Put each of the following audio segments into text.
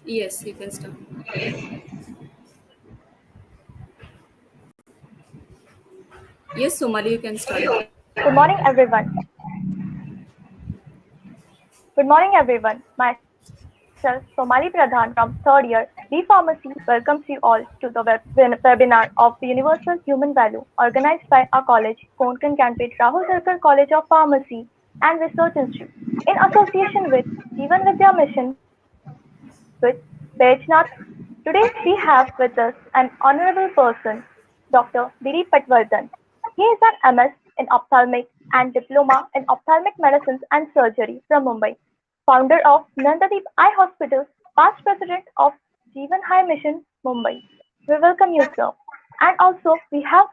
Yes, you can start. Yes, Somali, you can start. Good morning, everyone. Good morning, everyone. Myself, Somali Pradhan from third year B Pharmacy, welcomes you all to the webinar of the Universal Human Value organized by our college, Konkan Canpet Rahul Sarkar College of Pharmacy and Research Institute in association with Jeevan Vidya Mission with Bajnath. Today we have with us an honorable person, Dr. Dilip Patwardhan. He is an MS in ophthalmic and diploma in ophthalmic medicines and surgery from Mumbai, founder of Nandadeep Eye Hospital, past president of Jeevan High Mission, Mumbai. We welcome you, sir. And also we have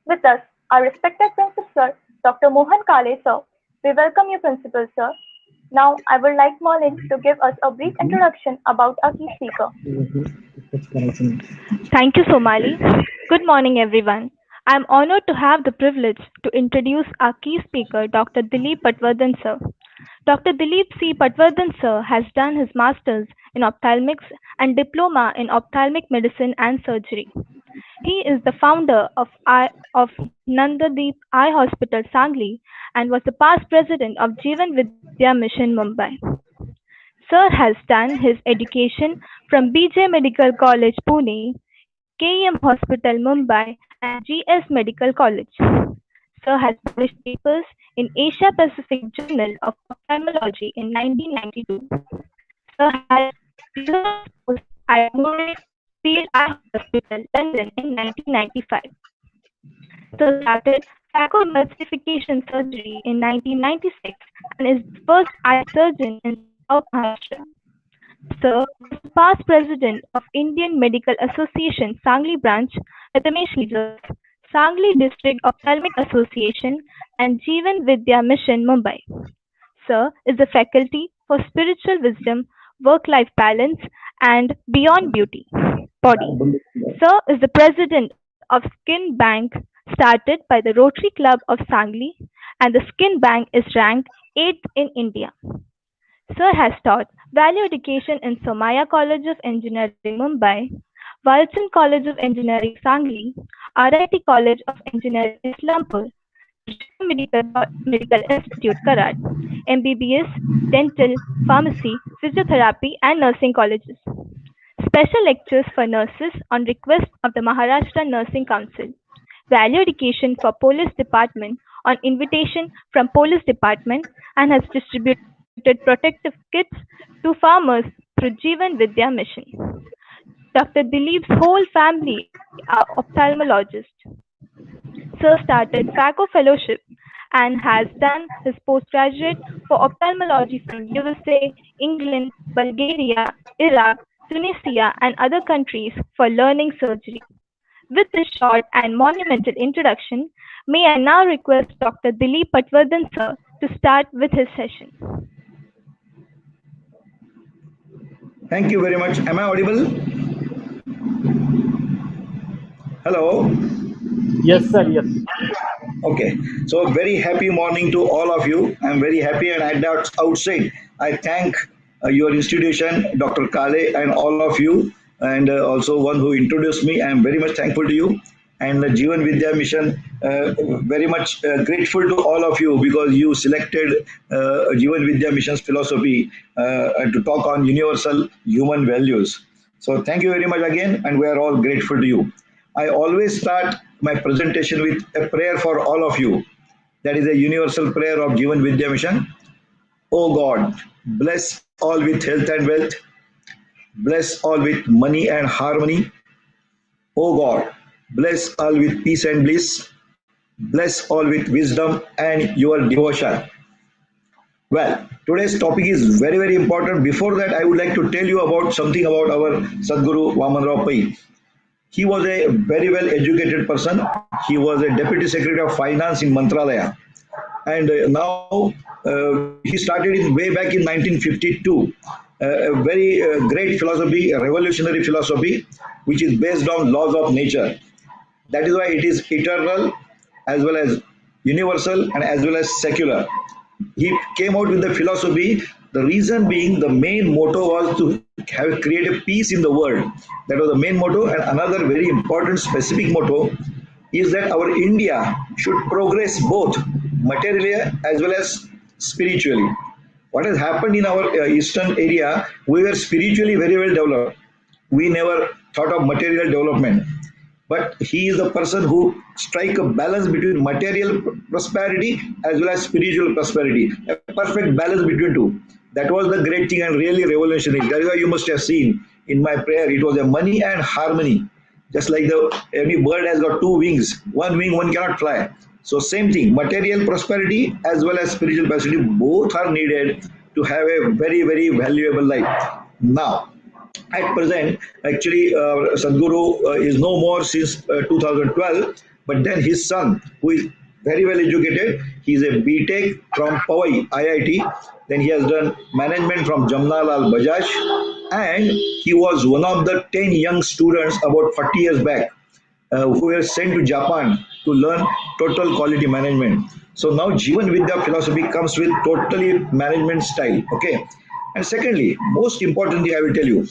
with us our respected principal, Dr. Mohan Kale, sir. We welcome you, principal, sir. Now, I would like Molin to give us a brief introduction about our key speaker. Thank you, Somali. Good morning, everyone. I am honored to have the privilege to introduce our key speaker, Dr. Dilip Patwardhan, sir. Dr. Dilip C. Patwardhan, sir, has done his master's in ophthalmics and diploma in ophthalmic medicine and surgery. He is the founder of Nandadeep Eye Hospital, Sangli, and was the past president of Jeevan Vidya Mission, Mumbai. Sir has done his education from BJ Medical College, Pune, KEM Hospital, Mumbai, and GS Medical College. Sir has published papers in Asia Pacific Journal of Ophthalmology in 1992. Sir had research post at Murray Field Eye Hospital, London in 1995. Sir started phacoemulsification surgery in 1996 and is the first eye surgeon in South Maharashtra. Sir was the past president of Indian Medical Association Sangli branch with Ramesh leaders, Sangli District Ophthalmic Association, and Jeevan Vidya Mission, Mumbai. Sir is the faculty for spiritual wisdom, work-life balance, and beyond beauty, body. Sir is the president of Skin Bank started by the Rotary Club of Sangli, and the Skin Bank is ranked 8th in India. Sir has taught value education in Somaya College of Engineering, Mumbai, Walchand College of Engineering, Sangli, RIT College of Engineering, Islampur, Medical Institute, Karad, MBBS, dental, pharmacy, physiotherapy, and nursing colleges. Special lectures for nurses on request of the Maharashtra Nursing Council. Value education for police department on invitation from police department and has distributed protective kits to farmers through Jeevan Vidya Mission. Dr. Dilip's whole family are ophthalmologists. Sir started Phaco Fellowship and has done his postgraduate for ophthalmology from USA, England, Bulgaria, Iraq, Tunisia, and other countries for learning surgery. With this short and monumental introduction, may I now request Dr. Dilip Patwardhan, sir, to start with his session. Thank you very much. Am I audible? Hello. Yes, sir. Yes. Okay. So very happy morning to all of you. I'm very happy, and at the outside, I thank your institution, Dr. Kale, and all of you, and also one who introduced me. I'm very much thankful to you, and the Jeevan Vidya Mission. Very much grateful to all of you because you selected Jeevan Vidya Mission's philosophy to talk on universal human values. So thank you very much again, and we are all grateful to you. I always start my presentation with a prayer for all of you. That is a universal prayer of Jeevan Vidya Mission. Oh God, bless all with health and wealth. Bless all with money and harmony. Oh God, bless all with peace and bliss. Bless all with wisdom and your devotion. Well, today's topic is very, very important. Before that, I would like to tell you about something about our Sadguru Vamanrao Pai. He was a very well educated person. He was a deputy secretary of finance in Mantralaya. And now he started in way back in 1952. A very great philosophy, a revolutionary philosophy, which is based on laws of nature. That is why it is eternal as well as universal and as well as secular. He came out with the philosophy The reason being, the main motto was to have create a peace in the world. That was the main motto. And another very important specific motto is that our India should progress both materially as well as spiritually. What has happened in our eastern area, we were spiritually very well developed. We never thought of material development. But he is the person who strike a balance between material prosperity as well as spiritual prosperity. A perfect balance between two. That was the great thing and really revolutionary. That is why you must have seen in my prayer, it was a money and harmony. Just like every bird has got two wings. One wing, one cannot fly. So same thing, material prosperity as well as spiritual prosperity, both are needed to have a very, very valuable life. Now, at present, actually, Sadhguru is no more since 2012, but then his son, who is very well educated, he is a BTech from Powai IIT, then he has done management from Jamnalal Bajaj, and he was one of the 10 young students about 40 years back who were sent to Japan to learn total quality management. So now Jivan Vidya philosophy comes with totally management style. Okay. And secondly, most importantly, I will tell you,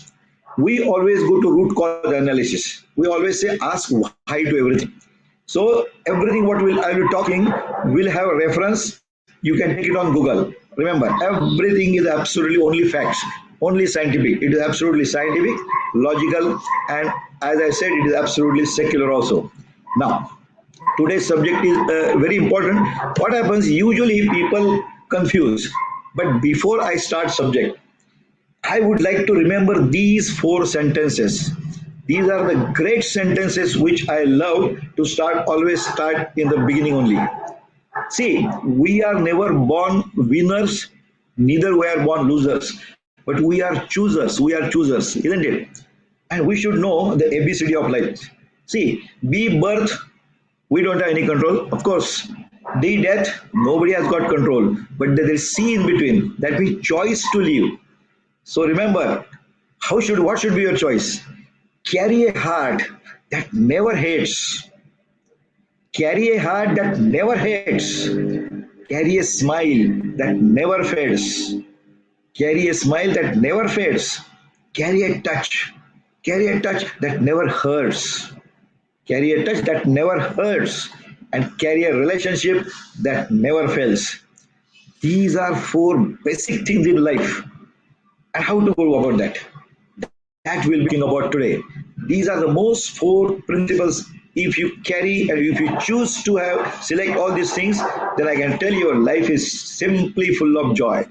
we always go to root cause analysis. We always say ask why to everything. So everything what I will talking will have a reference. You can take it on Google. Remember, everything is absolutely only facts, only scientific. It is absolutely scientific, logical, and as I said, it is absolutely secular also. Now, today's subject is very important. What happens? Usually people confuse. But before I start subject, I would like to remember these four sentences. These are the great sentences which I love to always start in the beginning only. See, we are never born winners, neither we are born losers, but we are choosers. We are choosers, isn't it? And we should know the ABCD of life. See, B, birth, we don't have any control. Of course, D, death, nobody has got control. But there is C in between, that means choice to live. So remember, what should be your choice? Carry a heart that never hates. Carry a heart that never hates. Carry a smile that never fades. Carry a smile that never fades. Carry a touch. Carry a touch that never hurts. Carry a touch that never hurts. And carry a relationship that never fails. These are four basic things in life. And how to go about that? That we'll be talking about today. These are the most four principles. If you carry and if you choose to select all these things, then I can tell you your life is simply full of joy.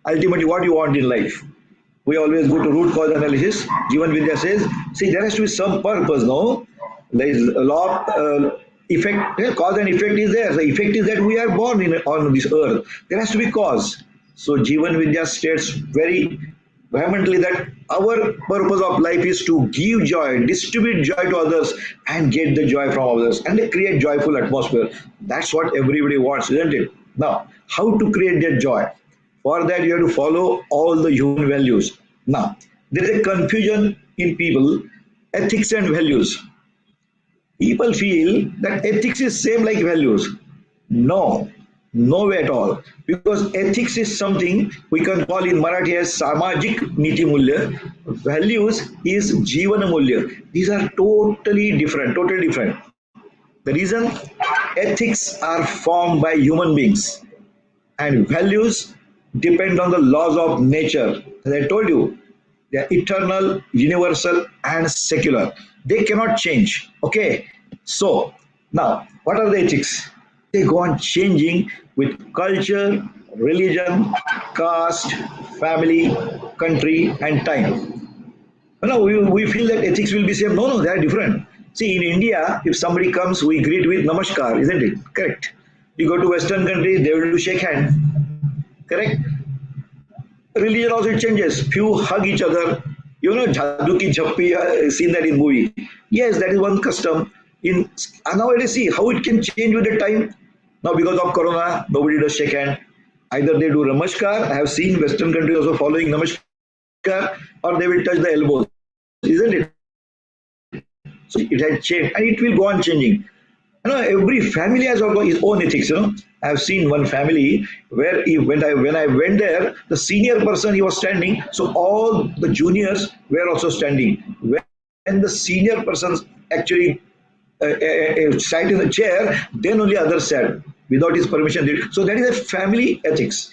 Ultimately, what you want in life? We always go to root cause analysis. Jivan Vidya says, see, there has to be some purpose, no? There is a law of effect, cause and effect is there. The effect is that we are born on this earth. There has to be cause. So Jivan Vidya states very vehemently that our purpose of life is to give joy, distribute joy to others, and get the joy from others, and create joyful atmosphere. That's what everybody wants, isn't it? Now, how to create that joy? For that, you have to follow all the human values. Now, there is a confusion in people, ethics and values. People feel that ethics is same like values. No, no way at all. Because ethics is something we can call in Marathi as Samajik Niti Mulya. Values is Jivana Mulya. These are totally different, totally different. The reason, ethics are formed by human beings and values depend on the laws of nature. As I told you, they are eternal, universal, and secular. They cannot change. Okay. So now, what are the ethics? They go on changing with culture, religion, caste, family, country, and time. Now we feel that ethics will be same. No, they are different. See, in India, if somebody comes, we greet with namaskar, isn't it? Correct. You go to Western countries, they will do shake hand. Correct. Religion also changes. Few hug each other. You know, Jadoo Ki Jhappi, seen that in movie. Yes, that is one custom. And nowadays, see how it can change with the time. Now, because of Corona, nobody does shake hand. Either they do namaskar. I have seen Western countries also following namaskar, or they will touch the elbows, isn't it? So it has changed, and it will go on changing. every family has got its own ethics. I've seen one family where when I went there, the senior person he was standing, so all the juniors were also standing. When the senior person actually sat in the chair, then only others sat without his permission. So that is a family ethics.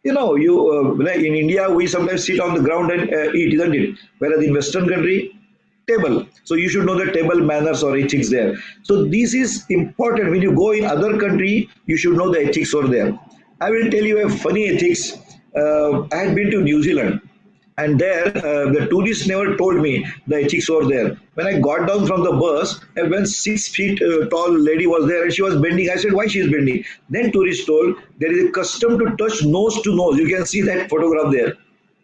You like in India we sometimes sit on the ground and eat, isn't it? Whereas in Western country, table. So you should know the table manners or ethics there. So this is important. When you go in other country, you should know the ethics over there. I will tell you a funny ethics. I had been to New Zealand, and there the tourists never told me the ethics over there. When I got down from the bus, and when 6 feet tall lady was there and she was bending, I said, why she is bending? Then tourists told there is a custom to touch nose to nose. You can see that photograph there.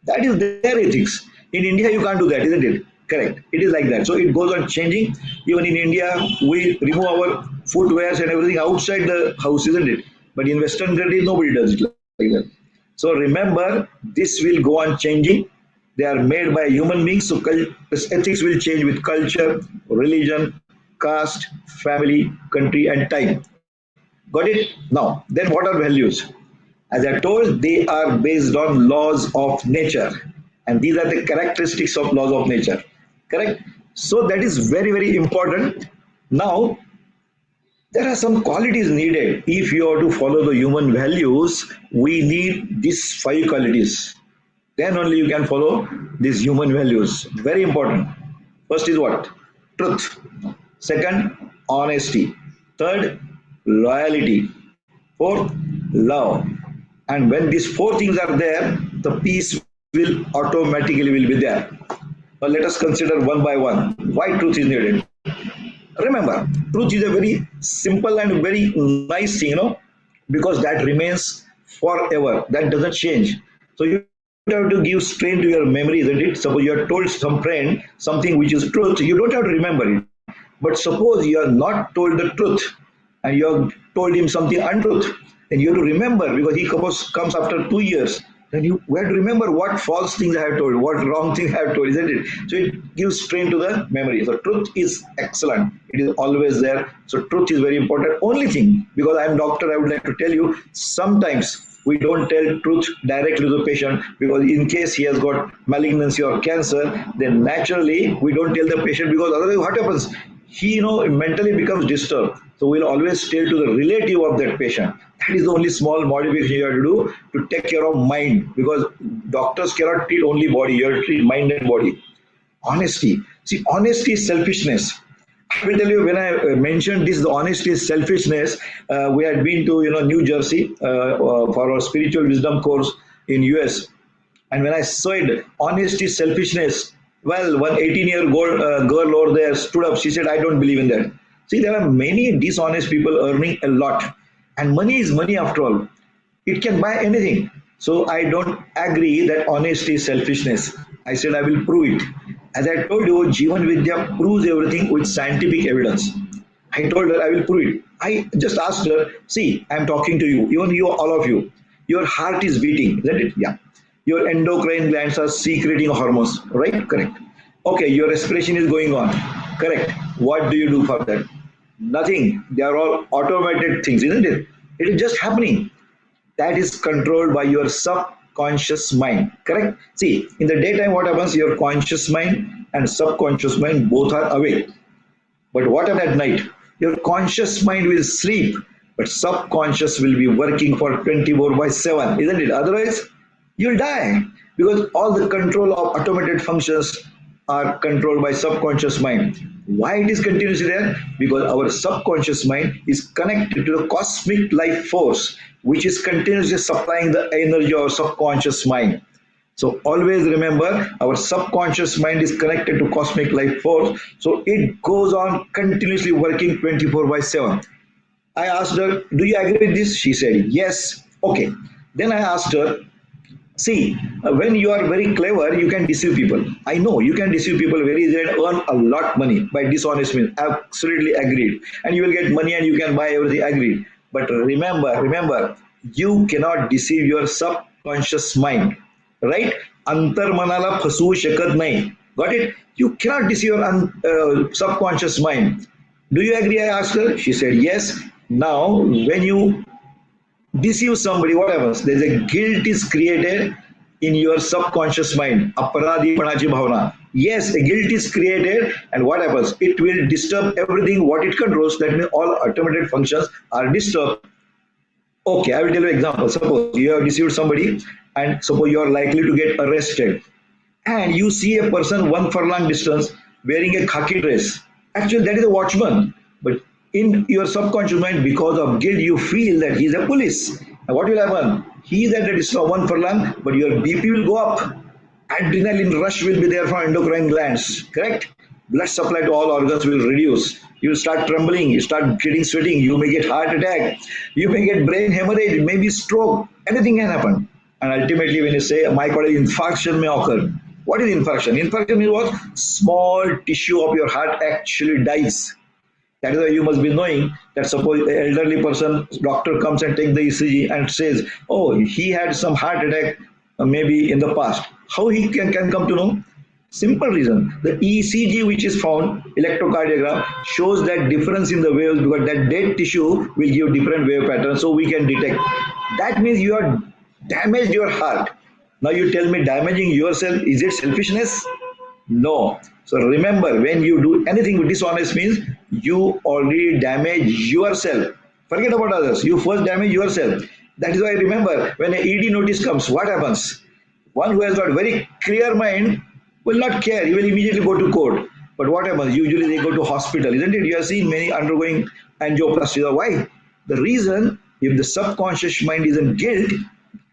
That is their ethics. In India, you can't do that, isn't it? Correct. It is like that. So it goes on changing. Even in India, we remove our footwears and everything outside the house, isn't it? But in Western countries, nobody does it like that. So remember, this will go on changing. They are made by human beings. So ethics will change with culture, religion, caste, family, country, and time. Got it? Now, then what are values? As I told, they are based on laws of nature. And these are the characteristics of laws of nature. Correct? So that is very, very important. Now, there are some qualities needed. If you are to follow the human values, we need these 5 qualities. Then only you can follow these human values. Very important. First is what? Truth. Second, honesty. Third, loyalty. Fourth, love. And when these 4 things are there, the peace will automatically will be there. Now let us consider one by one why truth is needed. Remember, truth is a very simple and very nice thing, because that remains forever. That doesn't change. So you have to give strain to your memory, isn't it? Suppose you have told some friend something which is truth, you don't have to remember it. But suppose you are not told the truth and you have told him something untruth, then you have to remember, because he comes after 2 years. Then you have to remember what false things I have told, what wrong things I have told, isn't it? So it gives strain to the memory. So truth is excellent. It is always there. So truth is very important. Only thing, because I am doctor, I would like to tell you, sometimes we don't tell truth directly to the patient, because in case he has got malignancy or cancer, then naturally we don't tell the patient, because otherwise what happens? He mentally becomes disturbed. So we'll always tell to the relative of that patient. That is the only small modification you have to do to take care of mind, because doctors cannot treat only body, you have to treat mind and body. Honesty. See, honesty is selfishness. I will tell you, when I mentioned this, the honesty is selfishness. We had been to New Jersey for our spiritual wisdom course in US, and when I said honesty is selfishness, well, one 18-year-old girl over there stood up. She said, I don't believe in that. See, there are many dishonest people earning a lot. And money is money after all. It can buy anything. So I don't agree that honesty is selfishness. I said I will prove it. As I told you, Jivan Vidya proves everything with scientific evidence. I told her I will prove it. I just asked her, see, I am talking to you, even you, all of you. Your heart is beating, isn't it? Yeah. Your endocrine glands are secreting hormones, right? Correct. Okay, your respiration is going on. Correct. What do you do for that? Nothing. They are all automated things, isn't it? It is just happening. That is controlled by your subconscious mind. Correct? See, in the daytime, what happens? Your conscious mind and subconscious mind both are awake. But what about at night? Your conscious mind will sleep, but subconscious will be working for 24/7, isn't it? Otherwise, you'll die, because all the control of automated functions are controlled by subconscious mind. Why it is continuously there? Because our subconscious mind is connected to the cosmic life force, which is continuously supplying the energy of our subconscious mind. So always remember, our subconscious mind is connected to cosmic life force. So it goes on continuously working 24/7. I asked her, do you agree with this? She said, yes. Okay. Then I asked her, see, when you are very clever, you can deceive people. I know you can deceive people very easily and earn a lot money by dishonest means. Absolutely agreed. And you will get money and you can buy everything. Agreed. But remember, you cannot deceive your subconscious mind. Right? Antar manala fasu shakat nahi. Got it? You cannot deceive your subconscious mind. Do you agree? I asked her. She said yes. Now, when you deceive somebody, what happens? There's a guilt is created in your subconscious mind. Aparadipanachi bhavana. Yes, a guilt is created, and what happens? It will disturb everything what it controls. That means all automated functions are disturbed. Okay, I will tell you an example. Suppose you have deceived somebody, and suppose you are likely to get arrested, and you see a person 1 furlong distance wearing a khaki dress. Actually, that is a watchman. But in your subconscious mind, because of guilt, you feel that he is a police. And what will happen? He is at a distance of 1 furlong, but your BP will go up. Adrenaline rush will be there from endocrine glands. Correct? Blood supply to all organs will reduce. You will start trembling. You start getting sweating. You may get heart attack. You may get brain hemorrhage. Maybe stroke. Anything can happen. And ultimately, when you say myocardial infarction may occur, what is infarction? Infarction means what? Small tissue of your heart actually dies. That is why you must be knowing that suppose an elderly person, doctor comes and takes the ECG and says, oh, he had some heart attack maybe in the past. How he can come to know? Simple reason. The ECG which is found, electrocardiogram, shows that difference in the waves because that dead tissue will give different wave patterns so we can detect. That means you are damaged your heart. Now you tell me damaging yourself, is it selfishness? No. So remember, when you do anything with dishonest means you already damage yourself. Forget about others. You first damage yourself. That is why remember, when an ED notice comes, what happens? One who has got very clear mind will not care. He will immediately go to court. But what happens? Usually they go to hospital, isn't it? You have seen many undergoing angioplasty. Why? The reason, if the subconscious mind is in guilt,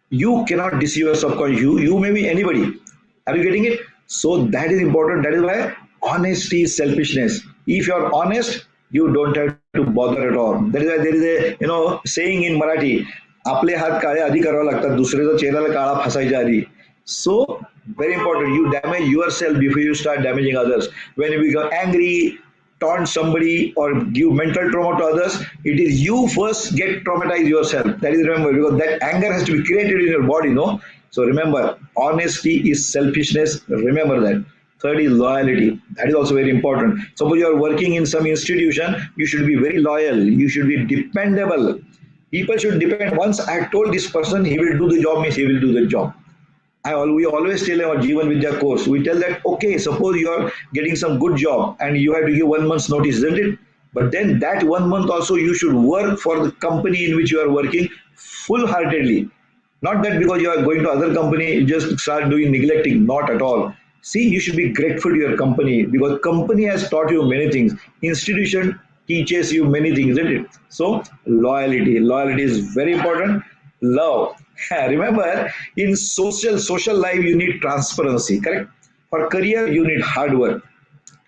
you cannot deceive your subconscious. You may be anybody. Are you getting it? So that is important. That is why honesty is selfishness. If you are honest, you don't have to bother at all. That is why there is a saying in Marathi, आपले हात काळे आधी करावे लागतात दुसऱ्याचा चेहऱ्याला काळा फासायच्या आधी. So very important, you damage yourself before you start damaging others. When you become angry, taunt somebody or give mental trauma to others, it is you first get traumatized yourself. That is, remember, because that anger has to be created in your body, no? So remember, honesty is selfishness. Remember that. Third is loyalty. That is also very important. Suppose you are working in some institution, you should be very loyal. You should be dependable. People should depend. Once I told this person he will do the job, means he will do the job. We always tell our Jeevan Vidya course, we tell that, okay, suppose you are getting some good job and you have to give 1 month's notice, isn't it? But then that 1 month also you should work for the company in which you are working full-heartedly. Not that because you are going to other company, just start doing neglecting, not at all. See, you should be grateful to your company because company has taught you many things. Institution teaches you many things, isn't it? So loyalty is very important. Love. Remember, in social life, you need transparency, correct? For career, you need hard work.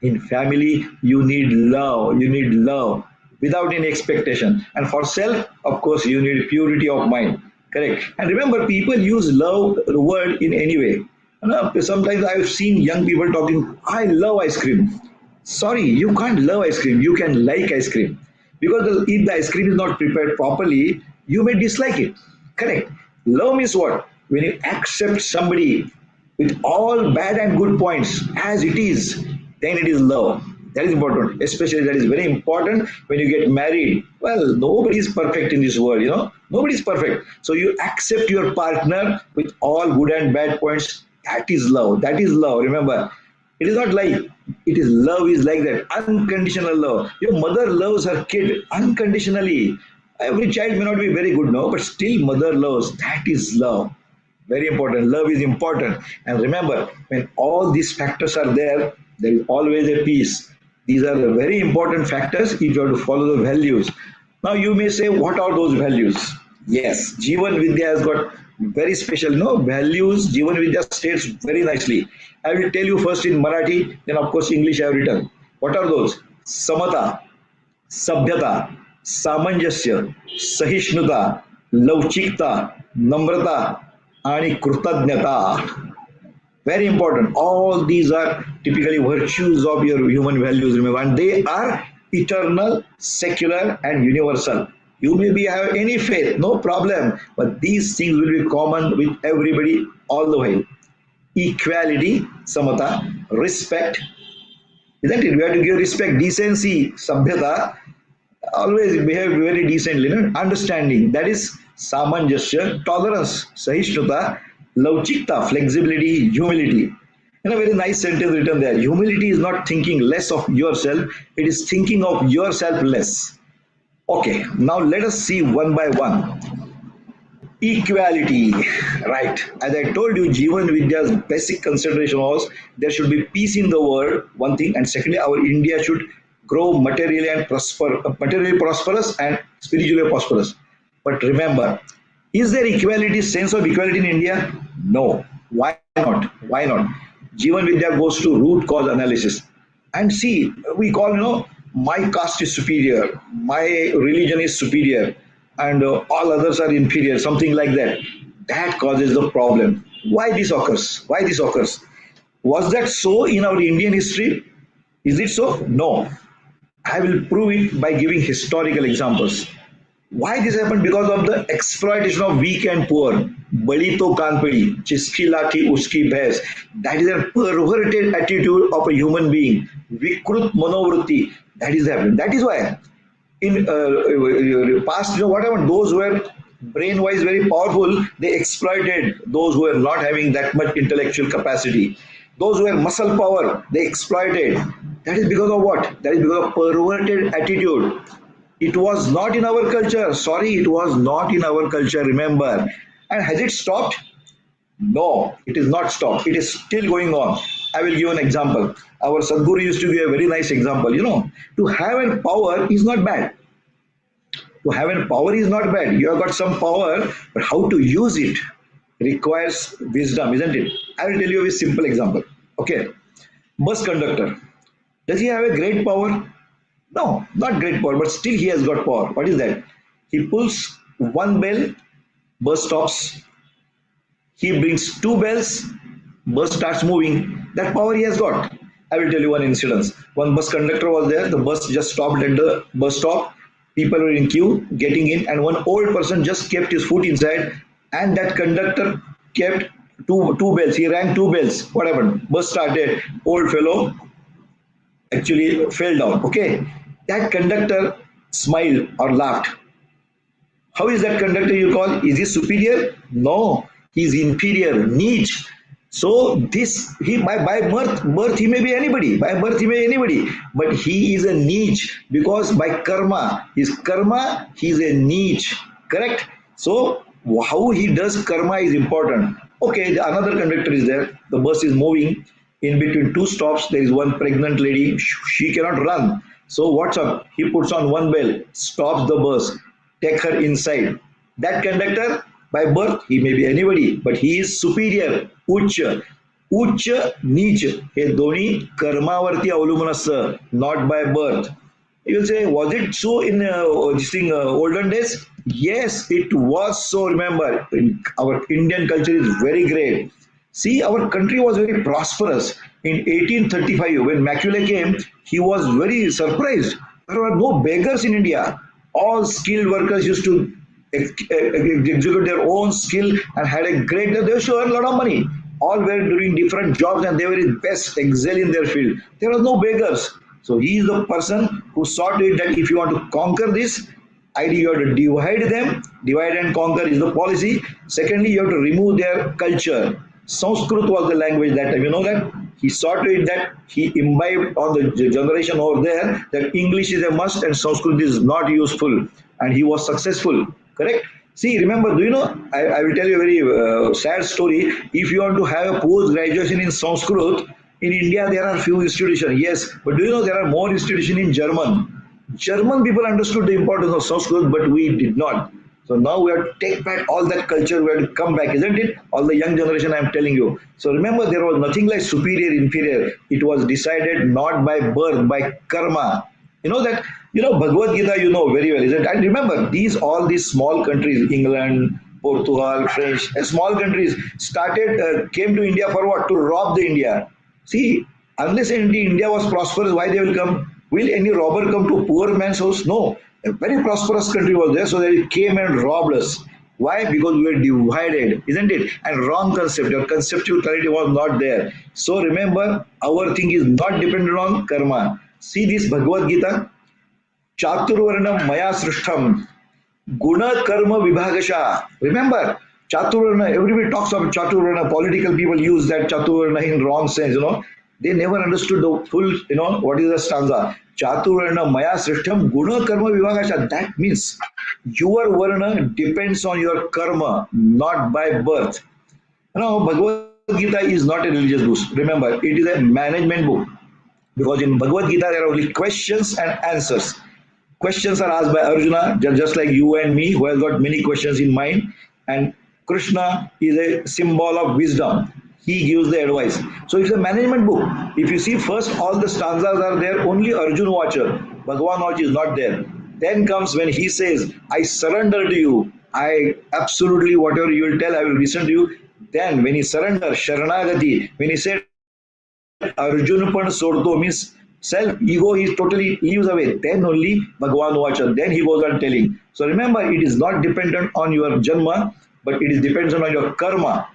In family, you need love. You need love without any expectation. And for self, of course, you need purity of mind, correct? And remember, people use love word in any way. Sometimes I've seen young people talking, I love ice cream. Sorry, you can't love ice cream. You can like ice cream. Because if the ice cream is not prepared properly, you may dislike it. Correct. Love means what? When you accept somebody with all bad and good points as it is, then it is love. That is important. Especially that is very important when you get married. Well, nobody is perfect in this world, Nobody is perfect. So you accept your partner with all good and bad points. That is love. That is love. Remember, it is not like it is love is like that. Unconditional love. Your mother loves her kid unconditionally. Every child may not be very good, no, but still mother loves. That is love. Very important. Love is important. And remember, when all these factors are there, there is always a peace. These are the very important factors if you have to follow the values. Now you may say, what are those values? Yes, Jeevan Vidya has got very special values. Jeevan Vidya states very nicely. I will tell you first in Marathi, then of course English I have written. What are those? Samata, Sabhyata, सामंजस्य, सहिष्णुता, लवचिकता, नम्रता आणि कृतज्ञता. Very important. All these are typically virtues of your human values, remember, and they are eternal, secular, and universal. You may have any faith, no problem, but these things will be common with everybody all the way. Equality, samata, respect, isn't it? We have to give respect, decency, sabhyata, always behave very decently, no? Understanding, that is samanjasya, tolerance, sahishnuta, lauchikta, flexibility, humility. And a very nice sentence written there. Humility is not thinking less of yourself, it is thinking of yourself less. Okay, now let us see one by one. Equality, right? As I told you, Jeevan Vidya's basic consideration was there should be peace in the world, one thing, and secondly, our India should grow materially and materially prosperous and spiritually prosperous. But remember, is there equality, sense of equality in India? No. Why not? Why not? Jeevan Vidya goes to root cause analysis. And see, we call, my caste is superior, my religion is superior, and all others are inferior, something like that. That causes the problem. Why this occurs? Why this occurs? Was that so in our Indian history? Is it so? No. I will prove it by giving historical examples. Why this happened? Because of the exploitation of weak and poor. Bali to kaan padi, jiski lathi uski bhais. That is a perverted attitude of a human being. Vikrut manovrutti. That is happening. That is why in past, what happened? Those who were brain-wise very powerful, they exploited those who were not having that much intellectual capacity. Those who were muscle power, they exploited. That is because of what? That is because of perverted attitude. It was not in our culture. Sorry, it was not in our culture, remember. And has it stopped? No, it is not stopped. It is still going on. I will give an example. Our Sadhguru used to give a very nice example. To have a power is not bad. To have a power is not bad. You have got some power, but how to use it requires wisdom, isn't it? I will tell you a simple example. Okay, bus conductor. Does he have a great power? No, not great power, but still he has got power. What is that? He pulls one bell, bus stops. He brings two bells, bus starts moving. That power he has got. I will tell you one incident. One bus conductor was there. The bus just stopped at the bus stop. People were in queue, getting in, and one old person just kept his foot inside, and that conductor kept two bells. He rang two bells. What happened? Bus started. Old fellow actually fell down. Okay, that conductor smiled or laughed. How is that conductor you call? Is he superior? No, he is inferior, niche. So he by birth he may be anybody. By birth he may be anybody, but he is a niche because by karma, he is a niche. Correct? So how he does karma is important. Okay, another conductor is there. The bus is moving. In between two stops, there is one pregnant lady. She cannot run. So what's up? He puts on one bell, stops the bus, take her inside. That conductor, by birth, he may be anybody, but he is superior. उच्च नीच हे दोन्ही कर्मावरती अवलंबून असतं, not by birth. You will say, was it so in olden days? Yes, it was so. Remember, our Indian culture is very great. See, our country was very prosperous. In 1835, when Macaulay came, he was very surprised. There were no beggars in India. All skilled workers used to execute their own skill and had a great, they used to earn a lot of money. All were doing different jobs and they were the best, excel in their field. There were no beggars. So he is the person who saw to it that if you want to conquer this, idea you have to divide them, divide and conquer is the policy. Secondly, you have to remove their culture. Sanskrit was the language that time, you know that? He saw to it that he imbibed on the generation over there that English is a must and Sanskrit is not useful. And he was successful, correct? See, remember, do you know, I will tell you a very sad story. If you want to have a post-graduation in Sanskrit, in India there are few institutions, yes, but do you know there are more institutions in German? German people understood the importance of Sanskrit, but we did not. So now we have to take back all that culture, we have to come back, isn't it? All the young generation I am telling you. So remember, there was nothing like superior, inferior. It was decided not by birth, by karma. You know that, Bhagavad Gita, you know very well, isn't it? And remember, all these small countries, England, Portugal, French, small countries came to India for what? To rob the India. See, unless India was prosperous, why they will come? Will any robber come to a poor man's house? No. A very prosperous country was there, so they came and robbed us. Why? Because we were divided, isn't it? And wrong concept. Your conceptual clarity was not there. So remember, our thing is not dependent on karma. See this Bhagavad Gita. Chaturvarna Maya Srishtam. Guna Karma Vibhagasha. Remember, Chaturvarna, everybody talks about Chaturvarna. Political people use that Chaturvarna in wrong sense, They never understood the full, what is the stanza. Chaturvarna Maya Srishtam Guna Karma Vibhagasha. That means your Varna depends on your karma, not by birth. Bhagavad Gita is not a religious book. Remember, it is a management book. Because in Bhagavad Gita, there are only questions and answers. Questions are asked by Arjuna, just like you and me, who has got many questions in mind. And Krishna is a symbol of wisdom. He gives the advice. So it's a management book. If you see first, all the stanzas are there, only Arjuna Vacha. Bhagavan Vacha is not there. Then comes when he says, I surrender to you. I absolutely, whatever you will tell, I will listen to you. Then when he surrenders, Sharanagati, when he said, Arjuna Pan Sordo means self-ego, he totally leaves away. Then only Bhagavan Vacha. Then he goes on telling. So remember, it is not dependent on your janma, but it is dependent on your karma.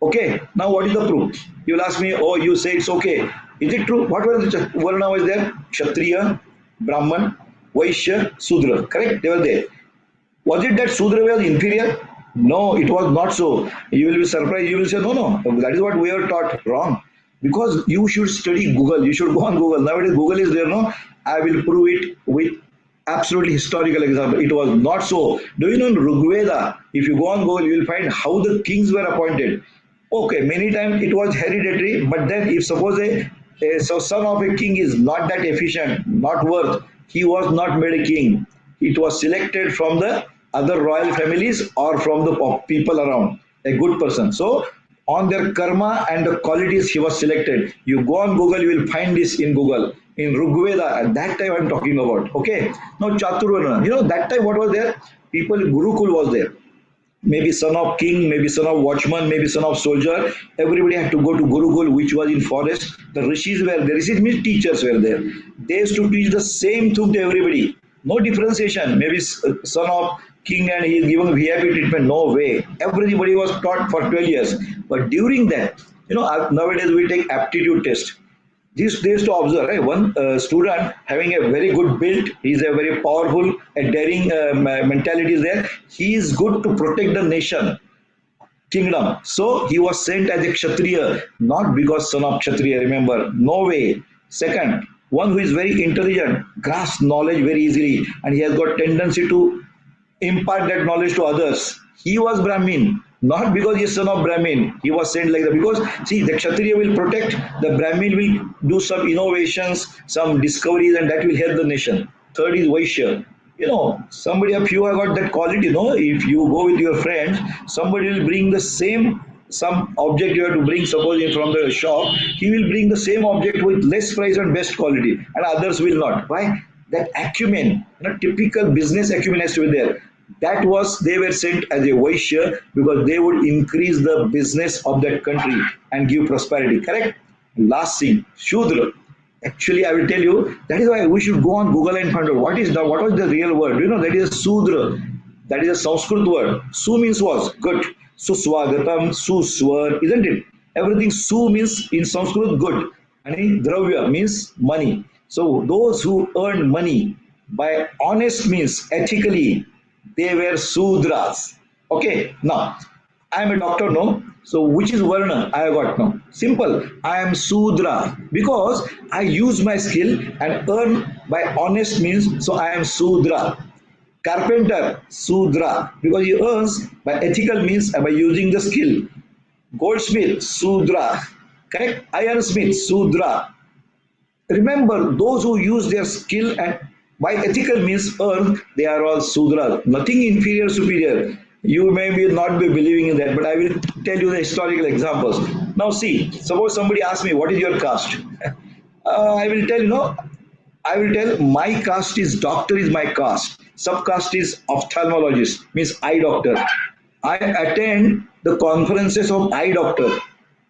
Okay, now what is the proof? You will ask me, oh, you say it's okay. Is it true? What were the Varna was there? Kshatriya, Brahman, Vaishya, Sudra. Correct? They were there. Was it that Sudra was inferior? No, it was not so. You will be surprised. You will say, no, that is what we are taught. Wrong. Because you should study Google. You should go on Google. Nowadays, Google is there, no? I will prove it with absolutely historical example. It was not so. Do you know in Rigveda, if you go on Google, you will find how the kings were appointed. Okay, many times it was hereditary, but then if suppose a son of a king is not that efficient, not worth, he was not made a king. It was selected from the other royal families or from the people around, a good person. So on their karma and the qualities he was selected. You go on Google, you will find this in Google. In Rigveda, at that time I'm talking about. Okay. Now Chaturvarna, that time what was there? People, Gurukul was there. Maybe son of king, maybe son of watchman, maybe son of soldier. Everybody had to go to Gurukul, which was in forest. The rishis were there. Rishis means teachers were there. They used to teach the same thing to everybody. No differentiation. Maybe son of king and he is given VIP treatment. No way. Everybody was taught for 12 years. But during that, nowadays we take aptitude test. They used to observe, right? One student having a very good build, he is a very powerful, a daring mentality is there. He is good to protect the nation, kingdom. So he was sent as a Kshatriya, not because son of Kshatriya, remember, no way. Second, one who is very intelligent, grasps knowledge very easily, and he has got tendency to impart that knowledge to others. He was Brahmin. Not because he is son of Brahmin, he was sent like that. Because see, the Kshatriya will protect, the Brahmin will do some innovations, some discoveries, and that will help the nation. Third is Vaishya. Somebody of you have got that quality. If you go with your friends, somebody will bring the same some object you have to bring, suppose from the shop, he will bring the same object with less price and best quality, and others will not. Why? That acumen, typical business acumen has to be there. That was, they were sent as a Vaishya because they would increase the business of that country and give prosperity. Correct? Last thing, Shudra. Actually, I will tell you, that is why we should go on Google and find out what was the real word. That is a Sudra. That is a Sanskrit word. Su means was good. Suswagatam, Suswar, isn't it? Everything Su means in Sanskrit good. And Dravya means money. So those who earn money by honest means, ethically, they were Sudras. Okay, now I am a doctor, no? So which is Varna? I have got no. Simple. I am Sudra because I use my skill and earn by honest means. So I am Sudra. Carpenter, Sudra, because he earns by ethical means and by using the skill. Goldsmith, Sudra. Correct? Ironsmith, Sudra. Remember, those who use their skill and by ethical means earn, they are all Sudra. Nothing inferior, superior. You may not be believing in that, but I will tell you the historical examples. Now see, suppose somebody asks me, what is your caste? I will tell my caste is doctor is my caste. Subcaste is ophthalmologist, means eye doctor. I attend the conferences of eye doctor,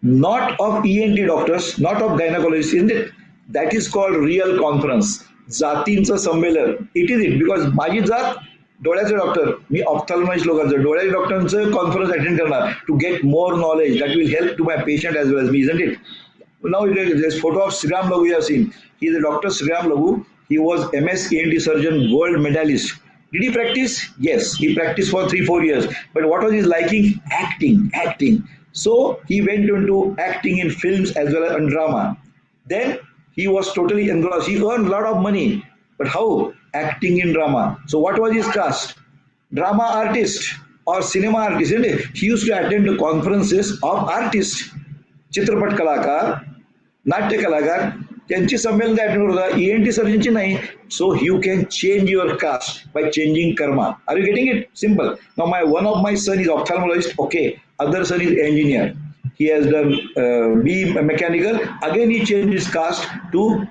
not of ENT doctors, not of gynecologists, isn't it? That is called real conference. Zatinचा संमेलन. It is it because माझी जात डोळ्याचे doctor, मी ऑप्थॅल्मॉलॉजिस्ट लोकांचं डोळ्याच्या डॉक्टरांचं conference attend करणार to get more knowledge that will help to my patient as well as me, isn't it? Now there's photo of Sriram Laghu you have seen. He is a Dr. Sriram Laghu. He was MS ENT surgeon, gold medalist. Did he practice? Yes, he practiced for 3-4 years. But what was his liking? Acting. So he went into acting in films as well as in drama. Then he was totally engrossed. He earned a lot of money. But how? Acting in drama. So what was his caste? Drama artist or cinema artist, isn't it? He used to attend the conferences of artists. चित्रपट कलाकार, नाट्य कलाकार त्यांची संमेलन attend होता, ENT सर्जनची नाही. So you can change your caste by changing karma. Are you getting it? Simple. Now one of my son is ophthalmologist. Okay, other son is engineer. He has done B mechanical. Again he changed his caste to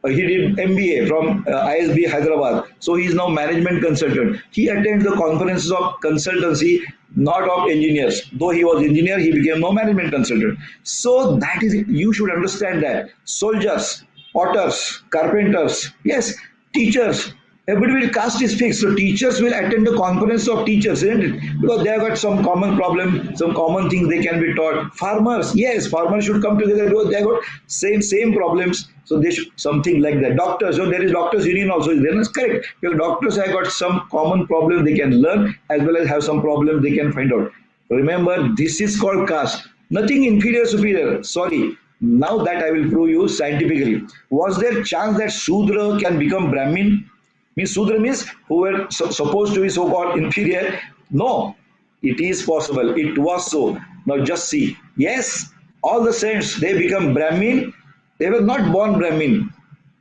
he did MBA from ISB Hyderabad. So he is now management consultant. He attends the conferences of consultancy, not of engineers. Though he was engineer, he became no management consultant. So that is it. You should understand that. Soldiers, potters, carpenters, yes, teachers, everybody will caste is fixed. So teachers will attend the conference of teachers, isn't it? Because they have got some common problem, some common things they can be taught. Farmers, yes, farmers should come together because they have got same problems. So they should something like that. Doctors, so there is doctors union also. That's correct. Because doctors have got some common problem they can learn as well as have some problems they can find out. Remember, this is called caste. Nothing inferior, superior. Sorry. Now that I will prove you scientifically. Was there chance that Shudra can become Brahmin? Means Shudra means who were supposed to be so-called inferior. No, it is possible. It was so. Now just see. Yes, all the saints, they become Brahmin. They were not born Brahmin,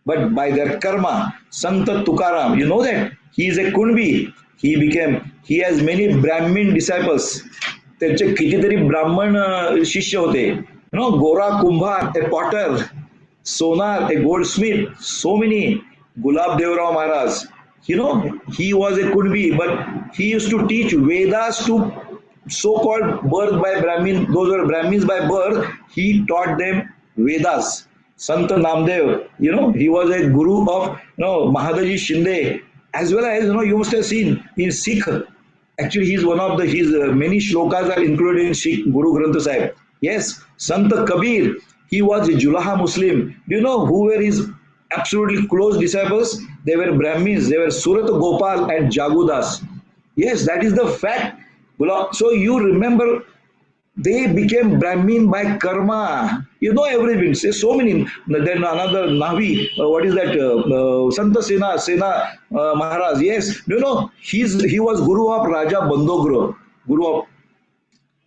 but by their karma. Sant Tukaram, you know that? He is a Kunbi. He has many Brahmin disciples. त्यांचे कितीतरी ब्राह्मण शिष्य होते. You know, Gora Kumbhar, a potter, Sonar, a goldsmith, so many. Gulab Devrao Maharaj, you know, he was a Kunbi, but he used to teach Vedas to so-called birth by Brahmin. Those were Brahmins by birth. He taught them Vedas. Sant Namdev, you know, he was a guru of, you know, Mahadaji Shinde, as well as, you know, you must have seen in Sikh. Actually, he is one of his many shlokas are included in Sikh Guru Granth Sahib. Yes, Sant Kabir, he was a Julaha Muslim. Do you know who were his absolutely close disciples? They were Brahmins. They were Surat Gopal and Jagudas. Yes, that is the fact. So you remember, they became Brahmin by karma. You know everything. Say so many. Then another Navi. What is that? Santa Sena Maharaj. Yes. You know, he was Guru of Raja Bandogro. Guru of.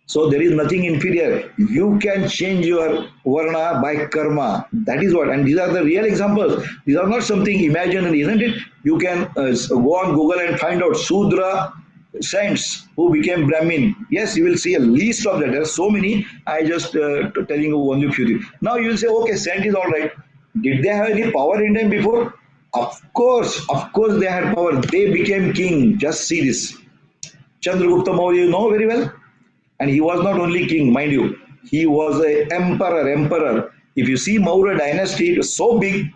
So there is nothing inferior. You can change your varna by karma. That is what. And these are the real examples. These are not something imaginary, isn't it? You can go on Google and find out Sudra saints who became Brahmin. Yes, you will see a list of that. There are so many. I just telling you only few things. Now you will say, okay, saint is all right. Did they have any power in them before? Of course they had power. They became king. Just see this. Chandragupta Maurya, you know very well. And he was not only king, mind you. He was an emperor. If you see Maurya dynasty, it was so big.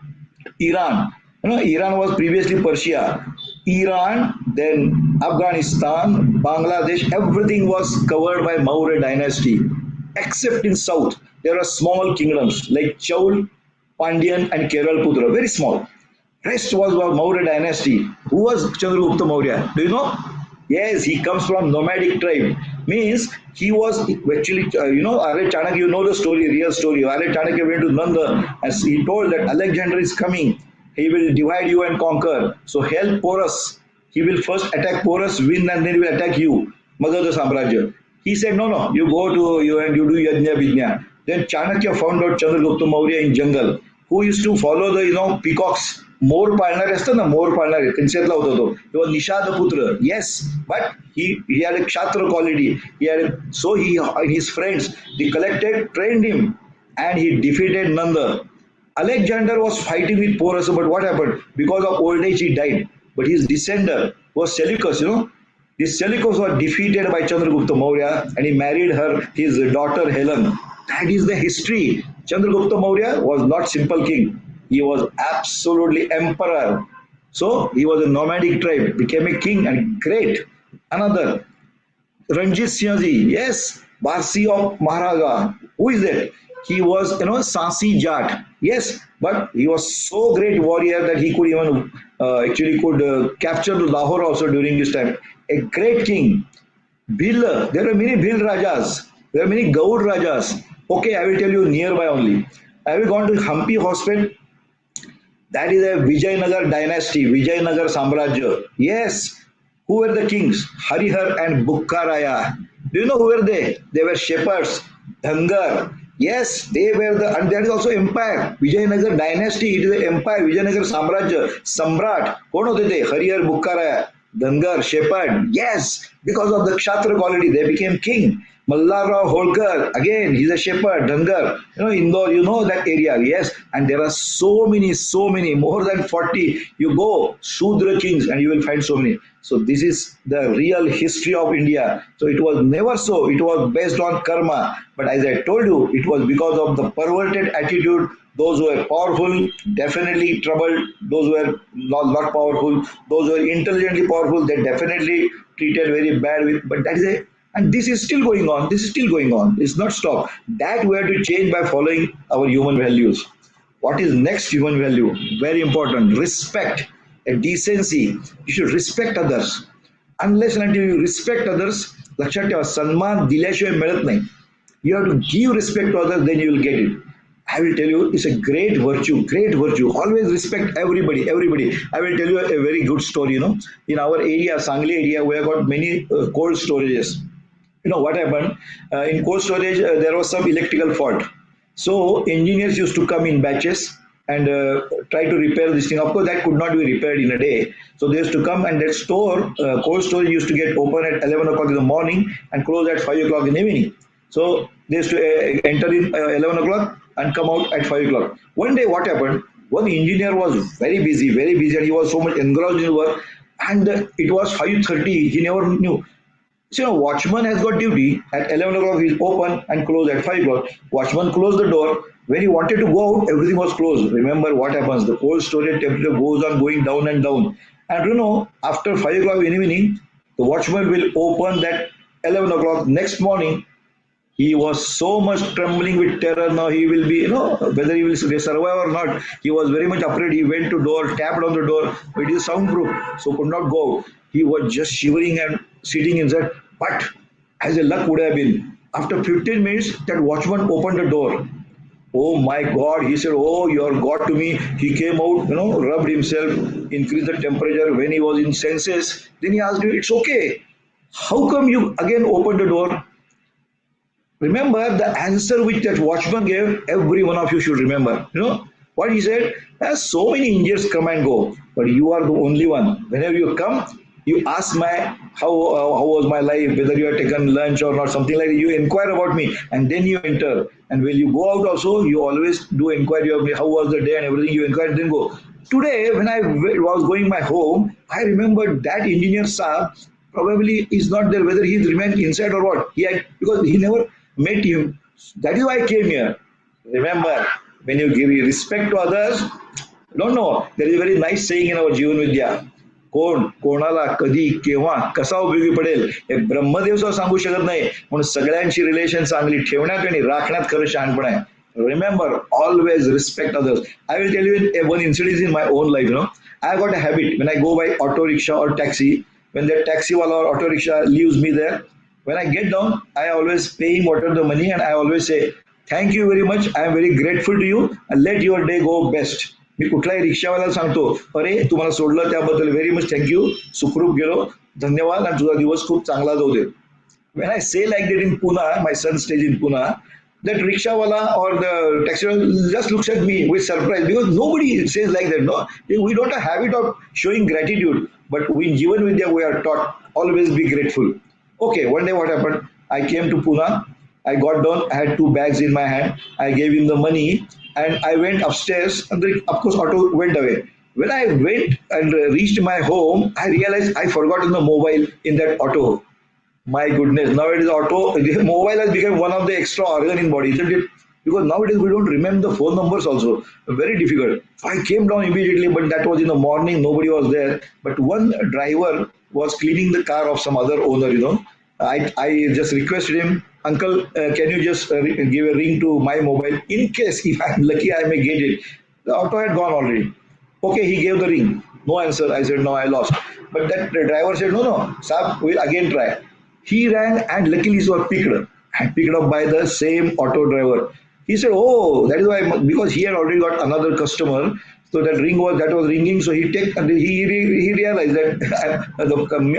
Iran. You know, Iran was previously Persia. Iran, then Afghanistan, Bangladesh, everything was covered by Maurya dynasty. Except in south, there are small kingdoms like Chaul, Pandyan and Keralputra, very small. Rest was Maurya dynasty. Who was Chandragupta Maurya? Do you know? Yes, he comes from nomadic tribe. Means he was actually, you know, Arya Chanakya, you know the story, real story. Arya Chanakya went to Nanda as he told that Alexander is coming. He will divide you and conquer. So help Porus. He will first attack Porus, win, and then he will attack you. Magadha Samrajya. He said, no, you go to you and you do Yajna Vijna. Then Chanakya found out Chandragupta Maurya in jungle, who used to follow the, you know, peacocks. मोर पाळणारे असतात ना, मोर पाळणारे त्यांच्यातला होता तो. He was Nishada Putra. Yes, but he had a Kshatra quality. So his friends, they collected, trained him, and he defeated Nanda. Alexander was fighting with Porus, but what happened? Because of old age, he died. But his descendant was Seleucus, you know. This Seleucus was defeated by Chandragupta Maurya, and he married his daughter Helen. That is the history. Chandragupta Maurya was not simple king. He was absolutely emperor. So he was a nomadic tribe, became a king and great. Another, Ranjit Singh Ji, yes, Barsi of Maharaja. Who is that? He was, Sasi Jat. Yes, but he was so great warrior that he could even actually could capture the Lahore also during this time. A great king. Bhil, there are many Bhil Rajas. There are many Gaud Rajas. Okay, I will tell you nearby only. Have you gone to Hampi Hospital? That is a Vijayanagar dynasty, Vijayanagar Samrajya. Yes. Who were the kings? Harihar and Bukkaraya. Do you know who were they? They were shepherds, Dhangar. Yes, they were the, and that is also empire. Vijayanagar dynasty, it is an empire. Vijayanagar Samrajya, Samrat. Kone hote the? Harihar, Bukkaraya, Dhangar, shepherd. Yes, because of the Kshatra quality, they became king. Mallarrao Holkar, again, he's a shepherd, Dhangar. Indore, you know that area, yes. And there are so many, more than 40. You go, Shudra kings, and you will find so many. So this is the real history of India. So it was never so. It was based on karma. But as I told you, it was because of the perverted attitude. Those who were powerful, definitely troubled. Those who were not powerful, those who were intelligently powerful, they definitely treated very bad with. But that is a, and this is still going on. This is still going on. It's not stopped. That we have to change by following our human values. What is next human value? Very important. Respect, a decency. You should respect others. Unless and until you respect others, लक्षात ठेवा, सन्मान दिल्याशिवाय मिळत नाही. You have to give respect to others, then you will get it. I will tell you, it's a great virtue, great virtue. Always respect everybody, everybody. I will tell you a very good story. In our area, Sangli area, we have got many cold storages. What happened? In cold storage, there was some electrical fault. So engineers used to come in batches and try to repair this thing. Of course, that could not be repaired in a day. So they used to come, and that store, cold storage used to get open at 11 o'clock in the morning and close at 5 o'clock in the evening. So they used to enter in 11 o'clock and come out at 5 o'clock. One day what happened? One engineer was very busy, and he was so much engrossed in work, and it was 5:30. He never knew. So watchman has got duty at 11 o'clock. He's open and close at 5 o'clock. Watchman closed the door. When he wanted to go out, everything was closed. Remember what happens? The cold storage temperature goes on going down and down. And after 5 o'clock in the evening, the watchman will open that 11 o'clock next morning. He was so much trembling with terror. Now he will be, whether he will survive or not. He was very much afraid. He went to door, tapped on the door. It is soundproof, so could not go out. He was just shivering and sitting inside. But as a luck would have been, after 15 minutes, that watchman opened the door. Oh my God, he said, oh, you are God to me. He came out, rubbed himself, increased the temperature when he was in senses. Then he asked me, it's okay. How come you again opened the door? Remember the answer which that watchman gave, every one of you should remember. What he said? There's so many engineers come and go, but you are the only one. Whenever you come, you ask how was my life, whether you have taken lunch or not, something like that. You inquire about me, and then you enter. And when you go out also, you always do inquiry of me, how was the day and everything. You inquire, then go. Today, when I was going my home, I remembered that engineer Saab probably is not there, whether he remained inside or what. Because he never met him. That is why I came here. Remember, when you give respect to others, don't know. There is a very nice saying in our Jivan Vidya. कोण कोणाला कधी केव्हा कसा उपयोगी पडेल हे ब्रह्मदेव सुद्धा सांगू शकत नाही, म्हणून सगळ्यांची रिलेशन चांगली ठेवण्यात आणि राखण्यात खरं शहाणपण आहे. Remember, always respect others. I will tell you one incident in my own life. I got a habit when I go by auto rickshaw or taxi. When that taxi wala or auto rickshaw leaves me there, when I get down, I always pay him whatever the money, and I always say, "Thank you very much. I am very grateful to you, and let your day go best." मी कुठलाही रिक्षावाल्याला सांगतो, अरे तुम्हाला सोडलं त्याबद्दल very much thank you, सुखरूप गेलो, धन्यवाद, आणि तुझा दिवस खूप चांगला जाऊ दे. When I say like that in Pune, my son stays in Pune, that rickshawala or the taxi just looks at me with surprise, because nobody says like that. No, we don't have a habit of showing gratitude, but in Jivan Vidya we are taught always be grateful. Okay, one day what happened? I came to Pune. I got down. I had 2 bags in my hand. I gave him the money, and I went upstairs. And of course, auto went away. When I went and reached my home, I realized I forgotten the mobile in that auto. My goodness! Nowadays, mobile has become one of the extra organ in body, isn't it? because nowadays we don't remember the phone numbers also. Very difficult. I came down immediately, but that was in the morning, nobody was there. But one driver was cleaning the car of some other owner, I just requested him, Uncle, can you just give a ring to my mobile? In case, if I'm lucky, I may get it. The auto had gone already. Okay, he gave the ring. No answer. I said, no, I lost. But that the driver said, no, Saab, we'll again try. He rang and luckily he was picked up by the same auto driver. He said, oh, that is why, because he had already got another customer. So that was ringing. So he realized that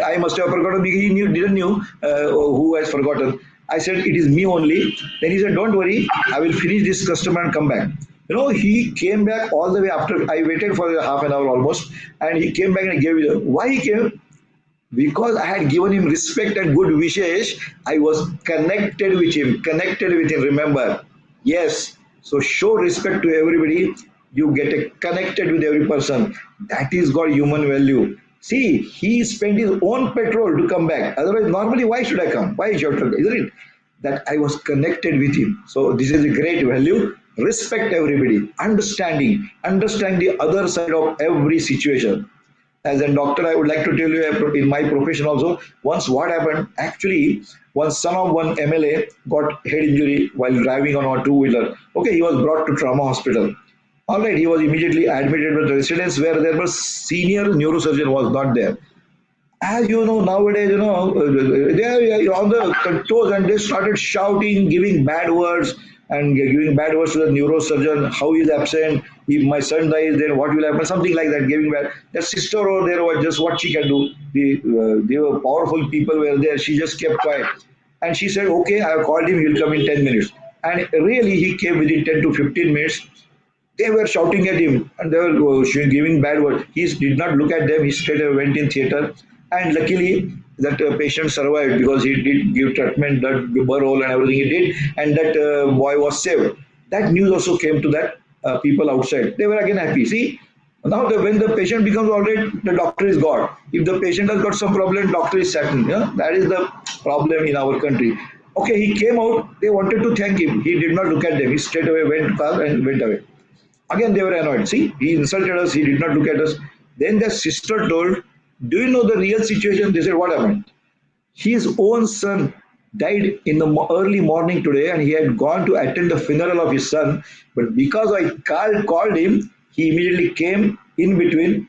I must have forgotten. He didn't knew who has forgotten. I said, it is me only. Then he said, don't worry, I will finish this customer and come back. He came back all the way after I waited for half an hour almost, and he came back and I gave it. Why he came? Because I had given him respect and good wishes. I was connected with him. Remember, yes. So show respect to everybody. You get connected with every person. That is called human value. See, he spent his own petrol to come back. Otherwise, normally, why should I come? Why should I come? Isn't it? That I was connected with him. So this is a great value. Respect everybody. Understanding the other side of every situation. As a doctor, I would like to tell you in my profession also, once what happened, actually, one son of one MLA got head injury while driving on a two-wheeler. Okay, he was brought to trauma hospital. All right, he was immediately admitted with the residence where there was senior neurosurgeon was not there. As you know, nowadays, they are on the toes and they started shouting, giving bad words to the neurosurgeon. How he is absent? If my son dies, then what will happen? Something like that, giving bad. The sister over there was just what she can do. They were powerful people were there. She just kept quiet. And she said, okay, I have called him, he'll come in 10 minutes. And really, he came within 10 to 15 minutes. They were shouting at him and they were giving bad words. He did not look at them. He straight away went in theater. And luckily, that patient survived because he did give treatment, that burr hole and everything he did. And that boy was saved. That news also came to that people outside. They were again happy. See, now when the patient becomes all right, the doctor is God. If the patient has got some problem, doctor is Satan. That is the problem in our country. Okay, he came out. They wanted to thank him. He did not look at them. He straight away went away. Again, they were annoyed. See, he insulted us. He did not look at us. Then the sister told, do you know the real situation? They said, what happened? His own son died in the early morning today and he had gone to attend the funeral of his son. But because I called him, he immediately came in between,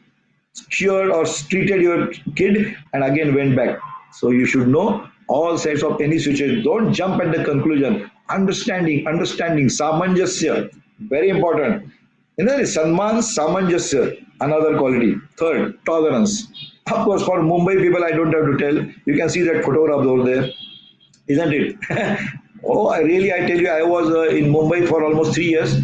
cured or treated your kid and again went back. So you should know all sides of any situation. Don't jump at the conclusion. Understanding, samanjasya, very important. Sanman, samanjasya, another quality. Third, tolerance. Of course, for Mumbai people, I don't have to tell. You can see that photograph over there, isn't it? I tell you, I was in Mumbai for almost 3 years.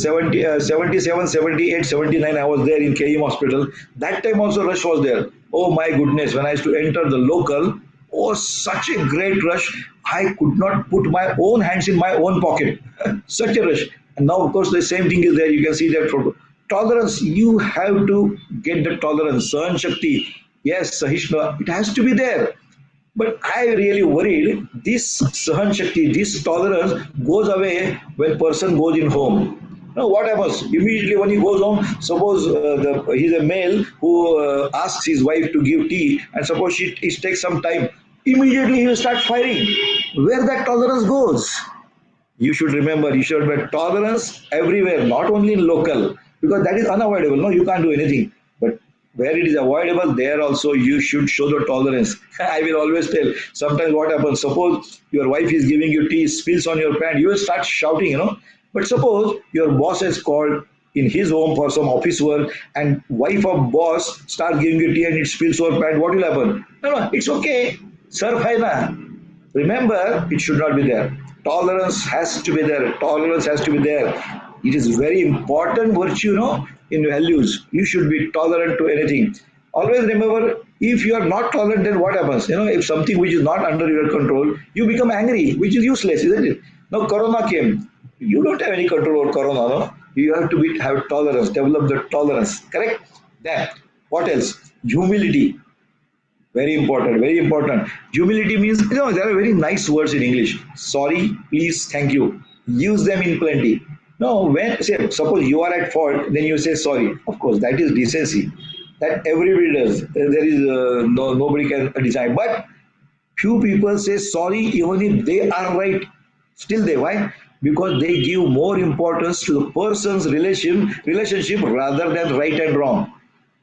77, 78, 79, I was there in KM hospital. That time also rush was there. Oh my goodness, when I used to enter the local, such a great rush. I could not put my own hands in my own pocket. Such a rush. And now, of course, the same thing is there. You can see that photo. Tolerance, you have to get the tolerance. Sahan Shakti, yes, Sahishna, it has to be there. But I really worried this Sahan Shakti, this tolerance goes away when person goes in home. Now what happens? Immediately when he goes home, suppose he's a male who asks his wife to give tea and suppose it takes some time, immediately he will start firing. Where that tolerance goes? You should remember, you should have tolerance everywhere, not only in local, because that is unavoidable. No, you can't do anything. But where it is avoidable, there also you should show the tolerance. I will always tell, sometimes what happens, suppose your wife is giving you tea, spills on your pant, you will start shouting, But suppose your boss has called in his home for some office work and wife of boss starts giving you tea and it spills over pant, what will happen? No, it's okay. Serve hai na. Remember, it should not be there. Tolerance has to be there. Tolerance has to be there. It is very important virtue, in values. You should be tolerant to anything. Always remember, if you are not tolerant, then what happens? If something which is not under your control, you become angry, which is useless, isn't it? Now, Corona came. You don't have any control over Corona, no? You have to have tolerance, develop the tolerance, correct? Then, what else? Humility. Very important, very important. Humility means, there are very nice words in English. Sorry, please, thank you. use them in plenty. No, when say suppose you are at fault, then you say sorry. Of course, that is decency. That everybody does. There is nobody can decide. But few people say sorry even if they are right. Still they why? Because they give more importance to the person's relationship rather than right and wrong.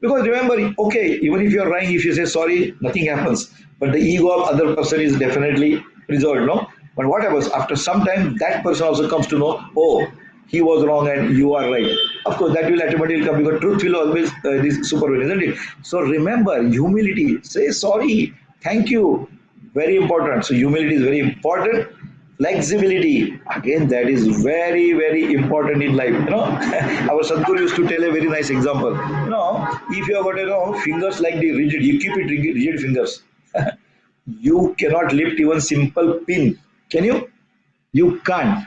Because remember, okay, even if you're right, if you say sorry, nothing happens. But the ego of other person is definitely resolved, no? But what happens? After some time, that person also comes to know, oh, he was wrong and you are right. Of course, that will automatically come because truth will always is supervene, isn't it? So remember, humility. Say sorry, thank you. Very important. So humility is very important. Flexibility, again, that is very, very important in life. Our Sadhguru used to tell a very nice example. If you have got fingers like the rigid, you keep it rigid fingers. You cannot lift even simple pin. Can you? You can't.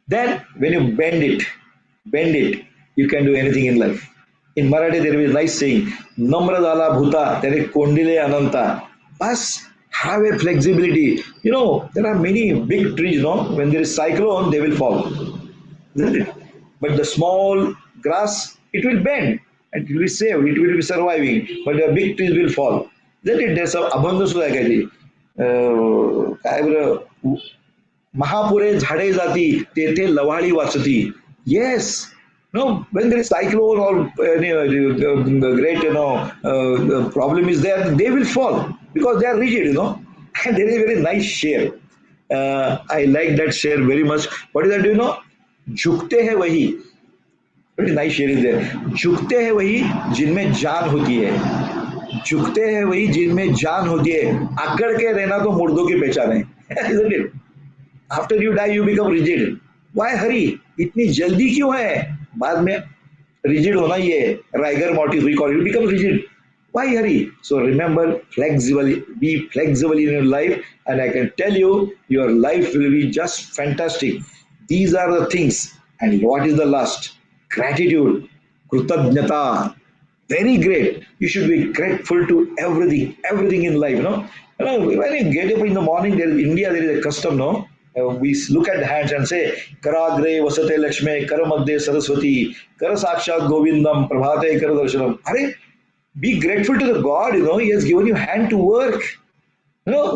Then when you bend it, you can do anything in life. In Marathi, there is a nice saying, Namra dala bhuta, tere kondile ananta. Bas, have a flexibility. There are many big trees, when there is cyclone, they will fall. Isn't it? But the small grass, it will bend and it will be saved, it will be surviving. But the big trees will fall. Isn't it? There's an abundance like Mahapure झाडे जाती तेथे लवाळी वाचती. Yes. No, when there is cyclone or great problem is there, they will fall because they are rigid, And there is a very nice share. I like that share very much. What is that? Do you know? झुकते हैं वही. Very nice share is there. झुकते हैं वही जिनमें जान होती है. झुकते हैं वही जिनमें जान होती है. अकड़ के रहना तो मुर्दों की पहचान है. Isn't it? After you die, you become rigid. Why hurry? इतनी जल्दी क्यों है? बाद में rigid होना ही है. Rigor mortis we call it. You become rigid. Why hurry? So remember, be flexible in your life, and I can tell you, your life will be just fantastic. These are the things. And what is the last? Gratitude. Krutajnata. Very great. You should be grateful to everything in life. When you get up in the morning, in India there is a custom, we look at the hands and say, Karagre vasate lakshme, Karamadde saraswati, Karasakshat govindam, prabhate karadarshanam. Be grateful to the God, He has given you hand to work.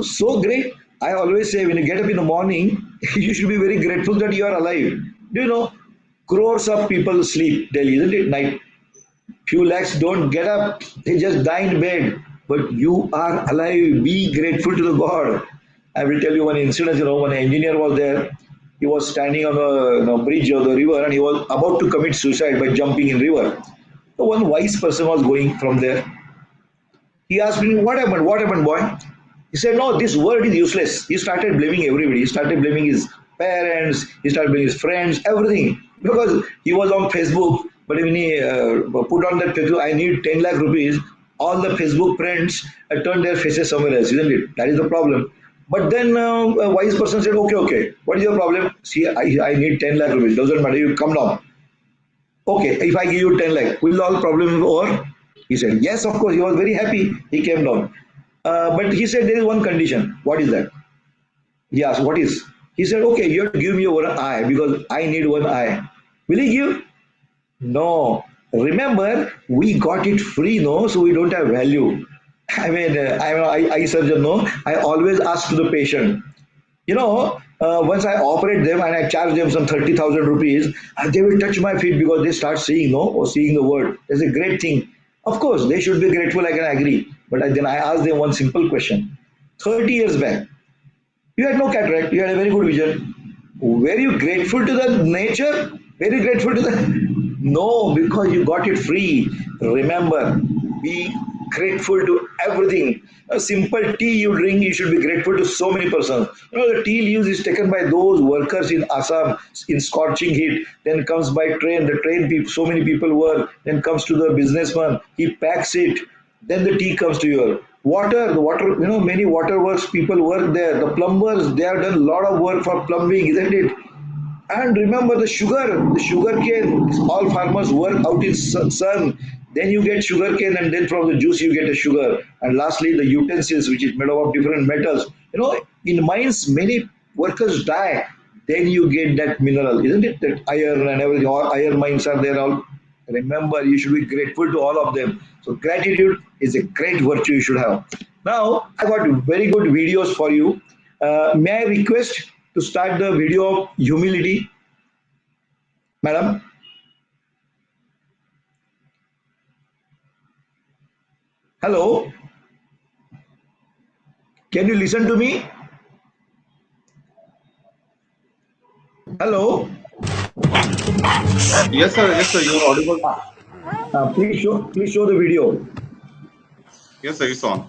So great. I always say when you get up in the morning, you should be very grateful that you are alive. Do you know, crores of people sleep daily, isn't it? Night. Few lakhs don't get up, they just die in bed. But you are alive. Be grateful to the God. I will tell you one incident. When an engineer was there, he was standing on the bridge of the river and he was about to commit suicide by jumping in river. So one wise person was going from there. He asked me, what happened? What happened, boy? He said, no, this world is useless. He started blaming everybody. He started blaming his parents. He started blaming his friends, everything. Because he was on Facebook. But when he put on that Facebook, I need 10 lakh rupees, all the Facebook friends turned their faces somewhere else, isn't it? That is the problem. But then a wise person said, okay, what is your problem? See, I need 10 lakh rupees. Doesn't matter, you come down. Okay, if I give you 10 lakh, will all problems be over? He said, yes, of course. He was very happy. He came down. But he said, there is one condition. What is that? He asked, what is? He said, okay, you have to give me one eye because I need one eye. Will he give? No. Remember, we got it free, so we don't have value. I'm an eye surgeon, I always ask to the patient, once I operate them and I charge them some 30,000 rupees, they will touch my feet because they start seeing, or seeing the word. It's a great thing. Of course, they should be grateful, I can agree. But then I ask them one simple question. 30 years back, you had no cataract, you had a very good vision. Were you grateful to the nature? Very grateful to the... No, because you got it free. Remember, be grateful to everything. A simple tea you drink, you should be grateful to so many persons. The tea leaves is taken by those workers in Assam in scorching heat. Then comes by train. The train people, so many people work. Then comes to the businessman. He packs it. Then the tea comes to you. Water, many waterworks people work there. The plumbers, they have done a lot of work for plumbing, isn't it? And remember the sugar cane, all farmers work out in sun. Then you get sugar cane and then from the juice you get a sugar. And lastly, the utensils, which is made up of different metals. In mines, many workers die. then you get that mineral, isn't it? That iron and everything, all iron mines are there. All remember, you should be grateful to all of them. So gratitude is a great virtue you should have. Now I got very good videos for you. May I request to start the video of humility, madam? Hello, can you listen to me? Hello. Yes, sir, you are audible. Please show the video. Yes, sir, it's on.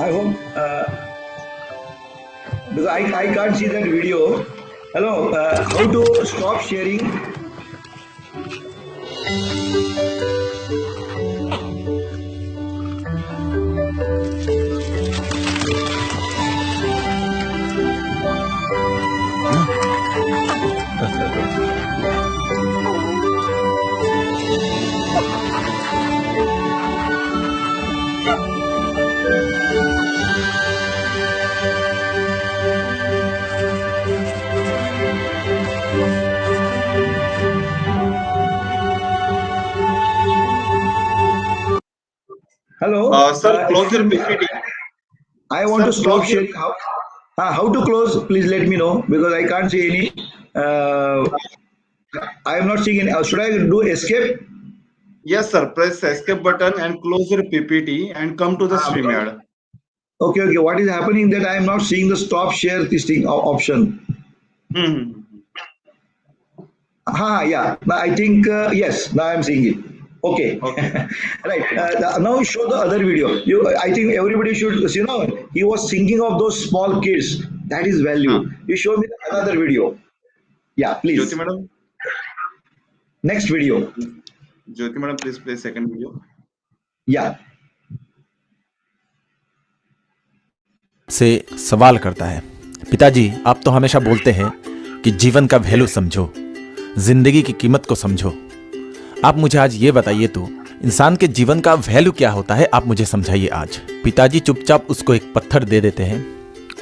I hope because I can't see that video. Hello, how to stop sharing? Hello, Sir, close your PPT. I want to Sir, stop close your- sharing. How to close? Please let me know because I can't see any. I am not seeing any. Should I do escape? Yes, sir. Press escape button and close your PPT and come to the StreamYard. Okay. What is happening that I am not seeing the stop share this thing option? Hmm. Yeah. I think yes. Now I am seeing it. Okay. Okay. Right. Now show the other video. I think everybody should. He was thinking of those small kids. That is value. You show me another video. Yeah, please. Jyoti madam. Next video. Jyoti madam, please play second video. Yeah. से सवाल करता है, पिताजी आप तो हमेशा बोलते हैं कि जीवन का वैल्यू समझो, जिंदगी की कीमत को समझो। आप मुझे आज ये बताइए तो इंसान के जीवन का वैल्यू क्या होता है, आप मुझे समझाइए आज। पिताजी चुपचाप उसको एक पत्थर दे देते हैं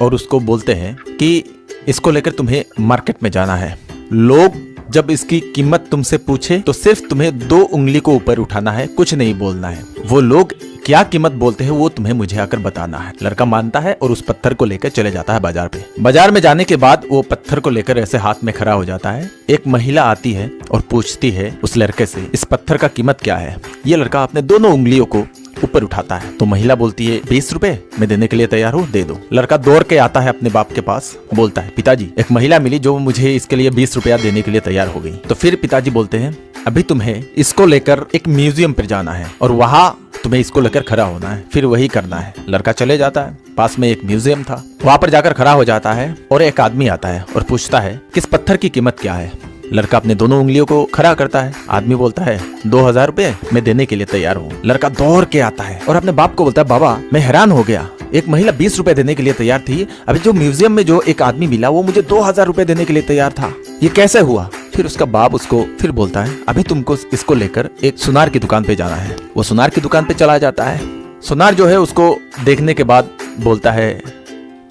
और उसको बोलते हैं कि इसको लेकर तुम्हें मार्केट में जाना है। लोग जब इसकी कीमत तुमसे पूछे तो सिर्फ तुम्हें 2 उंगली को ऊपर उठाना है, कुछ नहीं बोलना है। वो लोग क्या कीमत बोलते हैं वो तुम्हें मुझे आकर बताना है। लड़का मानता है और उस पत्थर को लेकर चले जाता है बाजार पे। बाजार में जाने के बाद वो पत्थर को लेकर ऐसे हाथ में खड़ा हो जाता है। एक महिला आती है और पूछती है उस लड़के से, इस पत्थर का कीमत क्या है? ये लड़का अपने दोनों उंगलियों को ऊपर उठाता है तो महिला बोलती है 20 रुपए, मैं देने के लिए तैयार हूँ, दे दो। लड़का दौड़ के आता है अपने बाप के पास, बोलता है पिताजी एक महिला मिली जो मुझे इसके लिए 20 रुपया देने के लिए तैयार हो गई। तो फिर पिताजी बोलते हैं अभी तुम्हें इसको लेकर एक म्यूजियम पर जाना है और वहां तुम्हें इसको लेकर खड़ा होना है, फिर वही करना है। लड़का चले जाता है, पास में एक म्यूजियम था, वहां पर जाकर खड़ा हो जाता है और एक आदमी आता है और पूछता है किस पत्थर की कीमत क्या है? लड़का अपने दोनों उंगलियों को खड़ा करता है। आदमी बोलता है 2000 रुपए मैं देने के लिए तैयार हूँ। लड़का दौड़ के आता है और अपने बाप को बोलता है, बाबा मैं हैरान हो गया, एक महिला 20 रुपए देने के लिए तैयार थी, अभी जो म्यूजियम में जो एक आदमी मिला वो मुझे 2000 रुपए देने के लिए तैयार था, ये कैसे हुआ? फिर उसका बाप उसको फिर बोलता है, अभी तुमको इसको लेकर एक सुनार की दुकान पे जाना है। वो सुनार की दुकान पे चला जाता है। सुनार जो है उसको देखने के बाद बोलता है,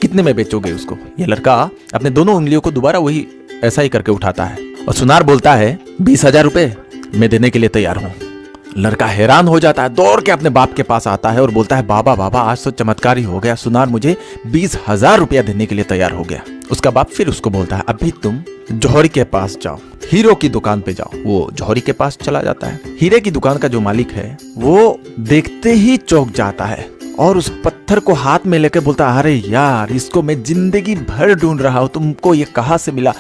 कितने में बेचोगे उसको? ये लड़का अपने दोनों उंगलियों को दोबारा वही ऐसा ही करके उठाता है और सुनार बोलता है 20,000 रुपए मैं देने के लिए तैयार हूँ। लड़का हैरान हो जाता है, दौड़ के अपने बाप के पास आता है और बोलता है, बाबा बाबा आज तो चमत्कार ही हो गया, सुनार मुझे 20,000 रुपया देने के लिए तैयार हो गया। उसका बाप फिर उसको बोलता है, अभी तुम जौहरी के पास जाओ, हीरो की दुकान पे जाओ। वो जौहरी के पास चला जाता है। हीरे की दुकान का जो मालिक है वो देखते ही चौंक जाता है और उस पत्थर को हाथ में लेकर बोलता है, अरे यार इसको मैं जिंदगी भर ढूंढ रहा हूँ, तुमको ये कहाँ से मिला,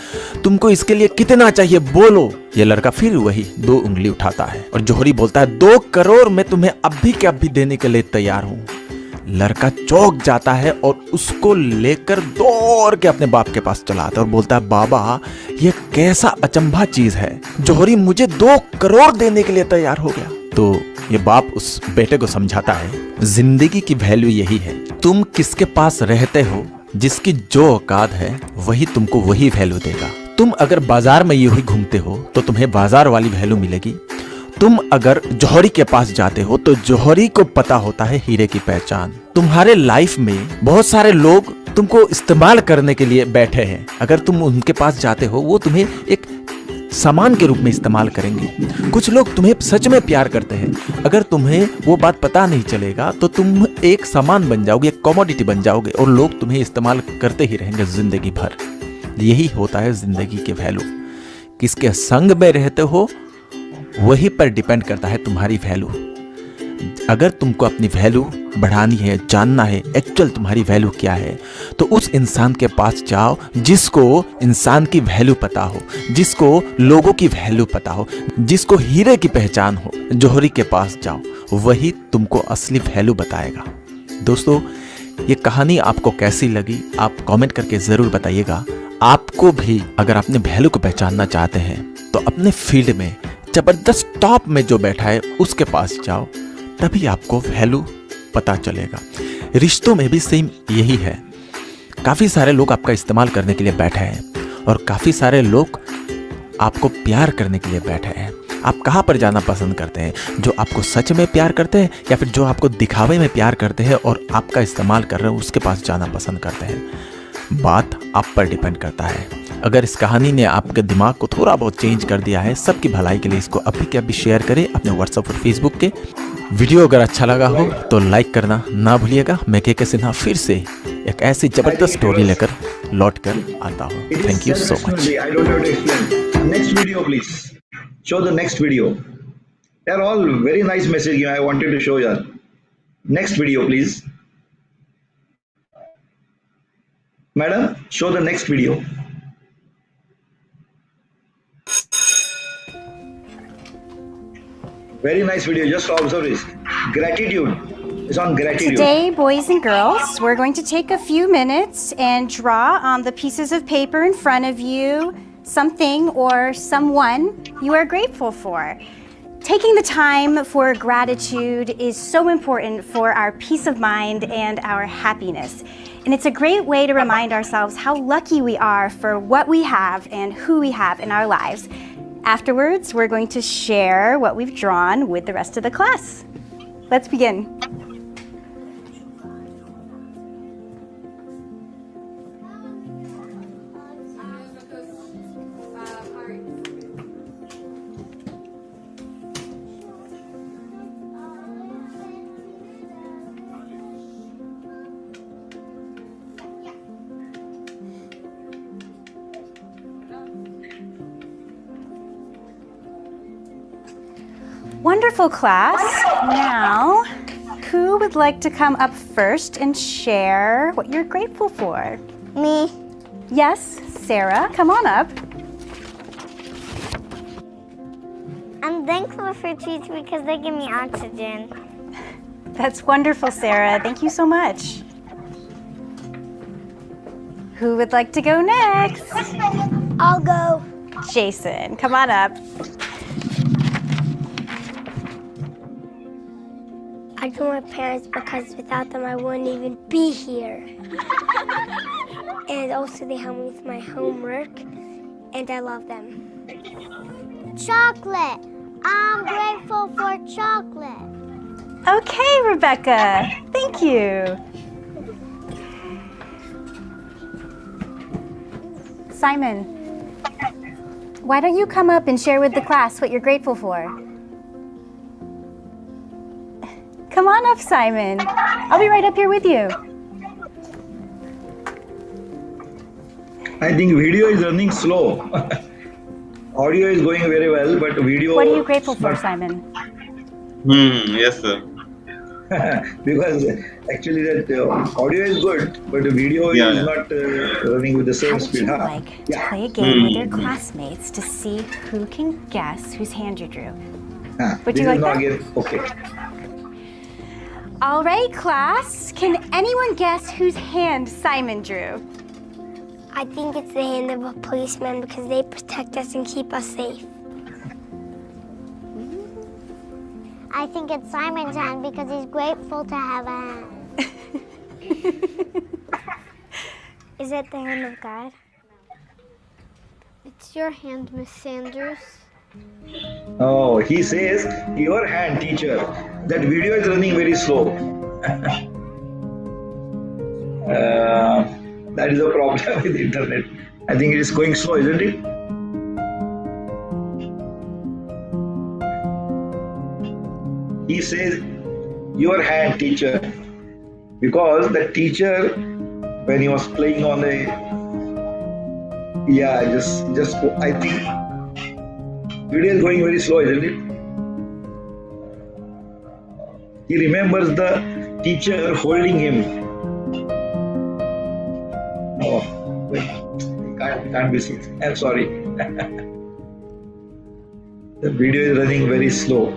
तुमको इसके लिए कितना चाहिए बोलो। ये लड़का फिर वही 2 उंगली उठाता है और जौहरी बोलता है 2 करोड़ मैं तुम्हें अभी के अभी देने के लिए तैयार हूँ। लड़का चौंक जाता है और उसको लेकर दौड़ के अपने बाप के पास चला आता है और बोलता है, बाबा ये कैसा अचंभा चीज है, जौहरी मुझे 2 करोड़ देने के लिए तैयार हो गया। तो ये बाप उस बेटे को समझाता है, जिंदगी की वैल्यू यही है, तुम किसके पास रहते हो, जिसकी जो औकात है वही तुमको वही वैल्यू देगा। तुम अगर बाजार में यूं ही घूमते हो तो तुम्हें बाजार वाली वैल्यू मिलेगी। तुम अगर जौहरी के पास जाते हो तो जौहरी को पता होता है हीरे की पहचान। तुम्हारे लाइफ में बहुत सारे लोग तुमको इस्तेमाल करने के लिए बैठे हैं, अगर तुम उनके पास जाते हो वो तुम्हें एक सामान के रूप में इस्तेमाल करेंगे। कुछ लोग तुम्हें सच में प्यार करते हैं, अगर तुम्हें वो बात पता नहीं चलेगा तो तुम एक सामान बन जाओगे, एक कमोडिटी बन जाओगे और लोग तुम्हें इस्तेमाल करते ही रहेंगे जिंदगी भर। यही होता है जिंदगी के वैल्यू। किसके संग में रहते हो वही पर डिपेंड करता है तुम्हारी वैल्यू। अगर तुमको अपनी वैल्यू बढ़ानी है, जानना है एक्चुअल तुम्हारी वैल्यू क्या है, तो उस इंसान के पास जाओ जिसको इंसान की वैल्यू पता हो, जिसको लोगों की वैल्यू पता हो, जिसको हीरे की पहचान हो। जौहरी के पास जाओ, वही तुमको असली वैल्यू बताएगा। दोस्तों ये कहानी आपको कैसी लगी आप कमेंट करके ज़रूर बताइएगा। आपको भी अगर अपने वैल्यू को पहचानना चाहते हैं तो अपने फील्ड में जबरदस्त टॉप में जो बैठा है उसके पास जाओ, तभी आपको वैल्यू पता चलेगा। रिश्तों में भी सेम यही है। काफ़ी सारे लोग आपका इस्तेमाल करने के लिए बैठे हैं और काफ़ी सारे लोग आपको प्यार करने के लिए बैठे हैं। आप कहाँ पर जाना पसंद करते हैं? जो आपको सच में प्यार करते हैं या फिर जो आपको दिखावे में प्यार करते हैं और आपका इस्तेमाल कर रहे हैं उसके पास जाना पसंद करते हैं? बात आप पर डिपेंड करता है। अगर इस कहानी ने आपके दिमाग को थोड़ा बहुत चेंज कर दिया है, सबकी भलाई के लिए इसको अभी के अभी शेयर करें अपने व्हाट्सएप और फेसबुक के। वीडियो अगर अच्छा लगा हो तो लाइक करना ना भूलिएगा। मैं के सिन्हा फिर से एक ऐसी जबरदस्त स्टोरी लेकर लौट कर आता हूँ। Thank you so much. I don't have to explain. Next video, please. Show the next video. They're all very nice message. I wanted to show you. Next video, please. Madam, show the next video. Very nice video. Just observe this. Gratitude. It's on gratitude. Today, boys and girls, we're going to take a few minutes and draw on the pieces of paper in front of you something or someone you are grateful for. Taking the time for gratitude is so important for our peace of mind and our happiness. And it's a great way to remind ourselves how lucky we are for what we have and who we have in our lives. Afterwards, we're going to share what we've drawn with the rest of the class. Let's begin. Wonderful, class. Now, who would like to come up first and share what you're grateful for? Me. Yes, Sarah, come on up. I'm thankful for trees because they give me oxygen. That's wonderful, Sarah. Thank you so much. Who would like to go next? I'll go. Jason, come on up. I told my parents because without them I wouldn't even be here. And also they help me with my homework, and I love them. Chocolate. I'm grateful for chocolate. Okay, Rebecca. Thank you. Simon, why don't you come up and share with the class what you're grateful for? Come on up, Simon. I'll be right up here with you. I think video is running slow. Audio is going very well, but video. What are you grateful for, Simon? Yes, sir. Because actually that audio is good, but the video Yeah, is yeah. not running with the How same would speed. you Huh? like to Yeah. play a game with your classmates to see who can guess whose hand you drew? Would This you is like not that? yet okay. All right, class. Can anyone guess whose hand Simon drew? I think it's the hand of a policeman because they protect us and keep us safe. I think it's Simon's hand because he's grateful to have a hand. Is it the hand of God? It's your hand, Miss Sanders. Oh, he says, your hand, teacher. That video is running very slow. That is a problem with the internet. I think it is going slow, isn't it? He says, your hand, teacher. Because the teacher, when he was playing on a, yeah, just I think video is going very slow, isn't it? He remembers the teacher holding him. Oh, wait, can't be seen. I'm sorry. The video is running very slow.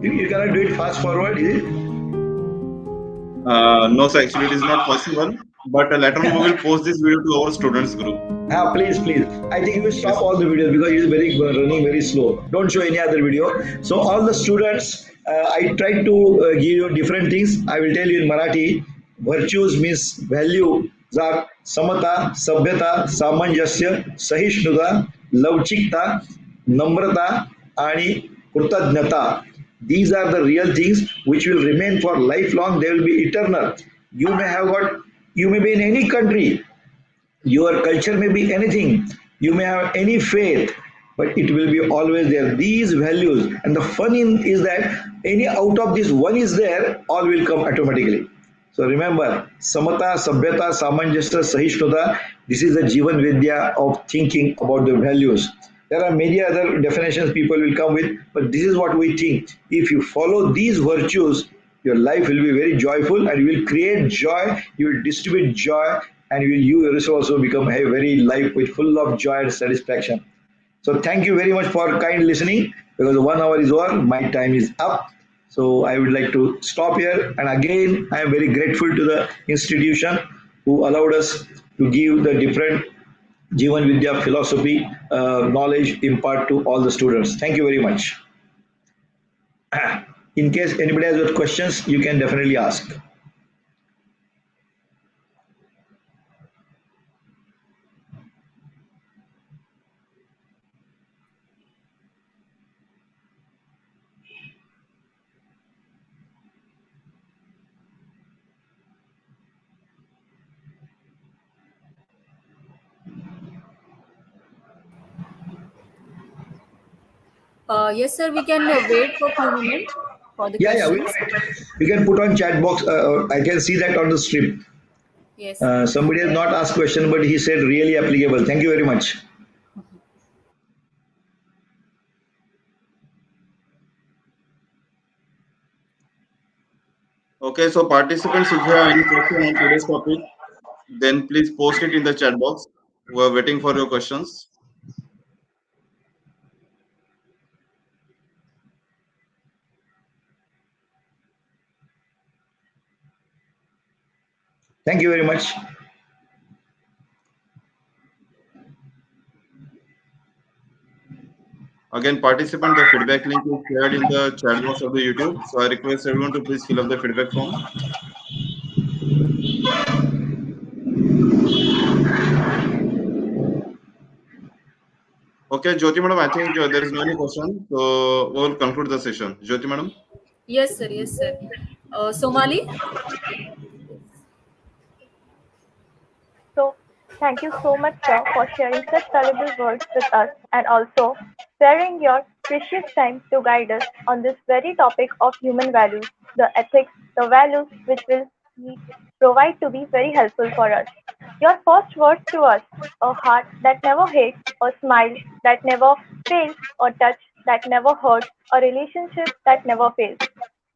You cannot do it fast forward, is it? No, sir. Actually, it is not possible. But later on, we will post this video to our students group. Please. I think you will stop all the videos because it is running very slow. Don't show any other video. So all the students, I tried to give you different things. I will tell you in Marathi. Virtues means value are samata, sabhyata, samanjasya, sahishnudha, lavchikta, namrata, आणि कृतज्ञता. These are the real things which will remain for lifelong. They will be eternal. You may be in any country. Your culture may be anything. You may have any faith, but it will be always there. These values, and the fun is that any out of this one is there, all will come automatically. So remember, samata, sabhyata, samanjasya, sahishnudha. This is the Jivan Vidya of thinking about the values. There are many other definitions people will come with, but this is what we think. If you follow these virtues, your life will be very joyful and you will create joy, you will distribute joy, and you yourself also become a very life with full of joy and satisfaction. So thank you very much for kind listening, because 1 hour is over, my time is up. So I would like to stop here, and again I am very grateful to the institution who allowed us to give the different Jivan Vidya philosophy knowledge impart to all the students. Thank you very much. In case anybody has got questions, you can definitely ask. Yes, sir. We can wait for a few minutes for the Yeah, questions. we can put on chat box. I can see that on the stream. Yes. Somebody has not asked question, but he said really applicable. Thank you very much. Okay, so participants, if you have any question on today's topic, then please post it in the chat box. We are waiting for your questions. Thank you very much. Again, participant, the feedback link is shared in the chat box of the YouTube. So I request everyone to please fill up the feedback form. Okay, Jyoti madam, I think there is no any question. So we will conclude the session. Jyoti madam. Yes, sir. Yes, sir. Somali? So, thank you so much, sir, for sharing such valuable words with us and also sparing your precious time to guide us on this very topic of human values, the ethics, the values which will provide to be very helpful for us. Your first words to us, a heart that never hates, a smile that never fails, a touch that never hurts, a relationship that never fails.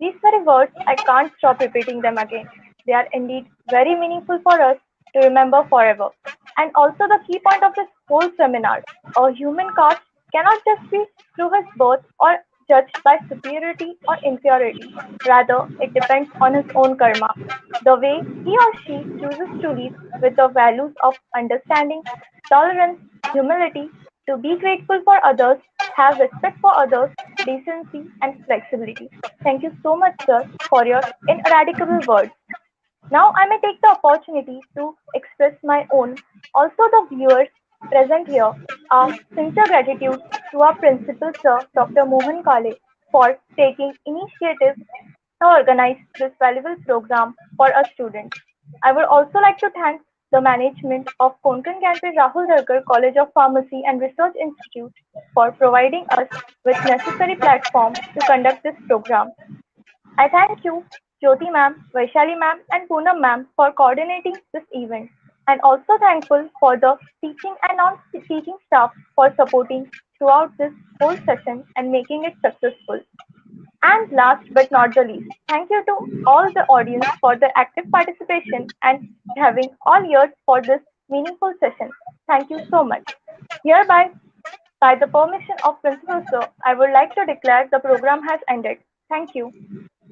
These very words, I can't stop repeating them again. They are indeed very meaningful for us to remember forever. And also the key point of this whole seminar, a human caste cannot just be through his birth or judged by superiority or inferiority. Rather, it depends on his own karma. The way he or she chooses to live with the values of understanding, tolerance, humility, to be grateful for others, have respect for others, decency, and flexibility. Thank you so much, sir, for your ineradicable words. Now I may take the opportunity to express my own, also the viewers present here, our sincere gratitude to our principal, sir, Dr. Mohan Kale, for taking initiative to organize this valuable program for our students. I would also like to thank the management of Konkan Gyanpir Rahul Darkar College of Pharmacy and Research Institute for providing us with necessary platform to conduct this program. I thank you, Jyoti ma'am, Vaishali ma'am, and Poonam ma'am for coordinating this event, and also thankful for the teaching and non-teaching staff for supporting throughout this whole session and making it successful. And last but not the least, thank you to all the audience for their active participation and having all ears for this meaningful session. Thank you so much. Hereby, by the permission of Principal Sir, I would like to declare the program has ended. Thank you.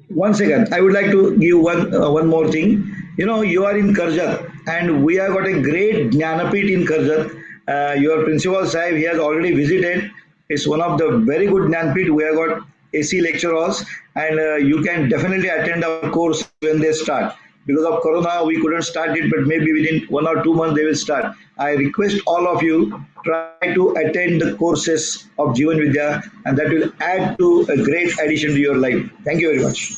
One second, I would like to give one more thing. You know, you are in Karjat, and we have got a great Jnanapit in Karjat. Your principal Sahib, he has already visited. It's one of the very good Jnanapit. We have got AC lecture halls, and you can definitely attend our course when they start. Because of Corona, we couldn't start it, but maybe within 1 or 2 months they will start. I request all of you try to attend the courses of Jeevan Vidya, and that will add to a great addition to your life. Thank you very much.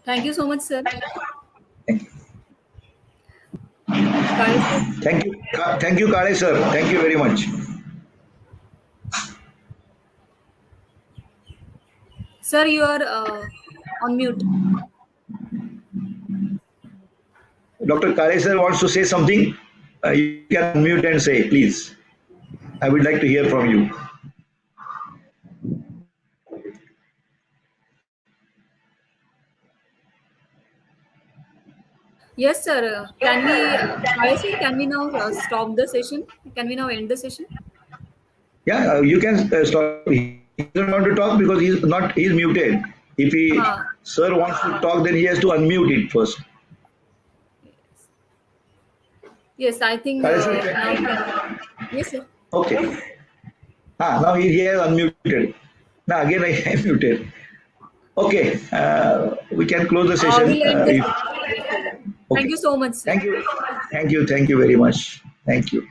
Thank you so much, sir. Thank you. Kale sir. Thank you, Kale sir. Thank you very much. Sir, you are on mute. Dr. Kale sir wants to say something. You can unmute and say, please. I would like to hear from you. Yes, sir. Can we now stop the session? Can we now end the session? Yeah, you can stop. He doesn't want to talk because he's muted. If sir wants to talk, then he has to unmute it first. Yes, I think now yes, sir. Okay. Now he has unmuted. Now again I muted. Okay, we can close the session. We'll end Okay. Thank you so much, sir. Thank you very much. Thank you.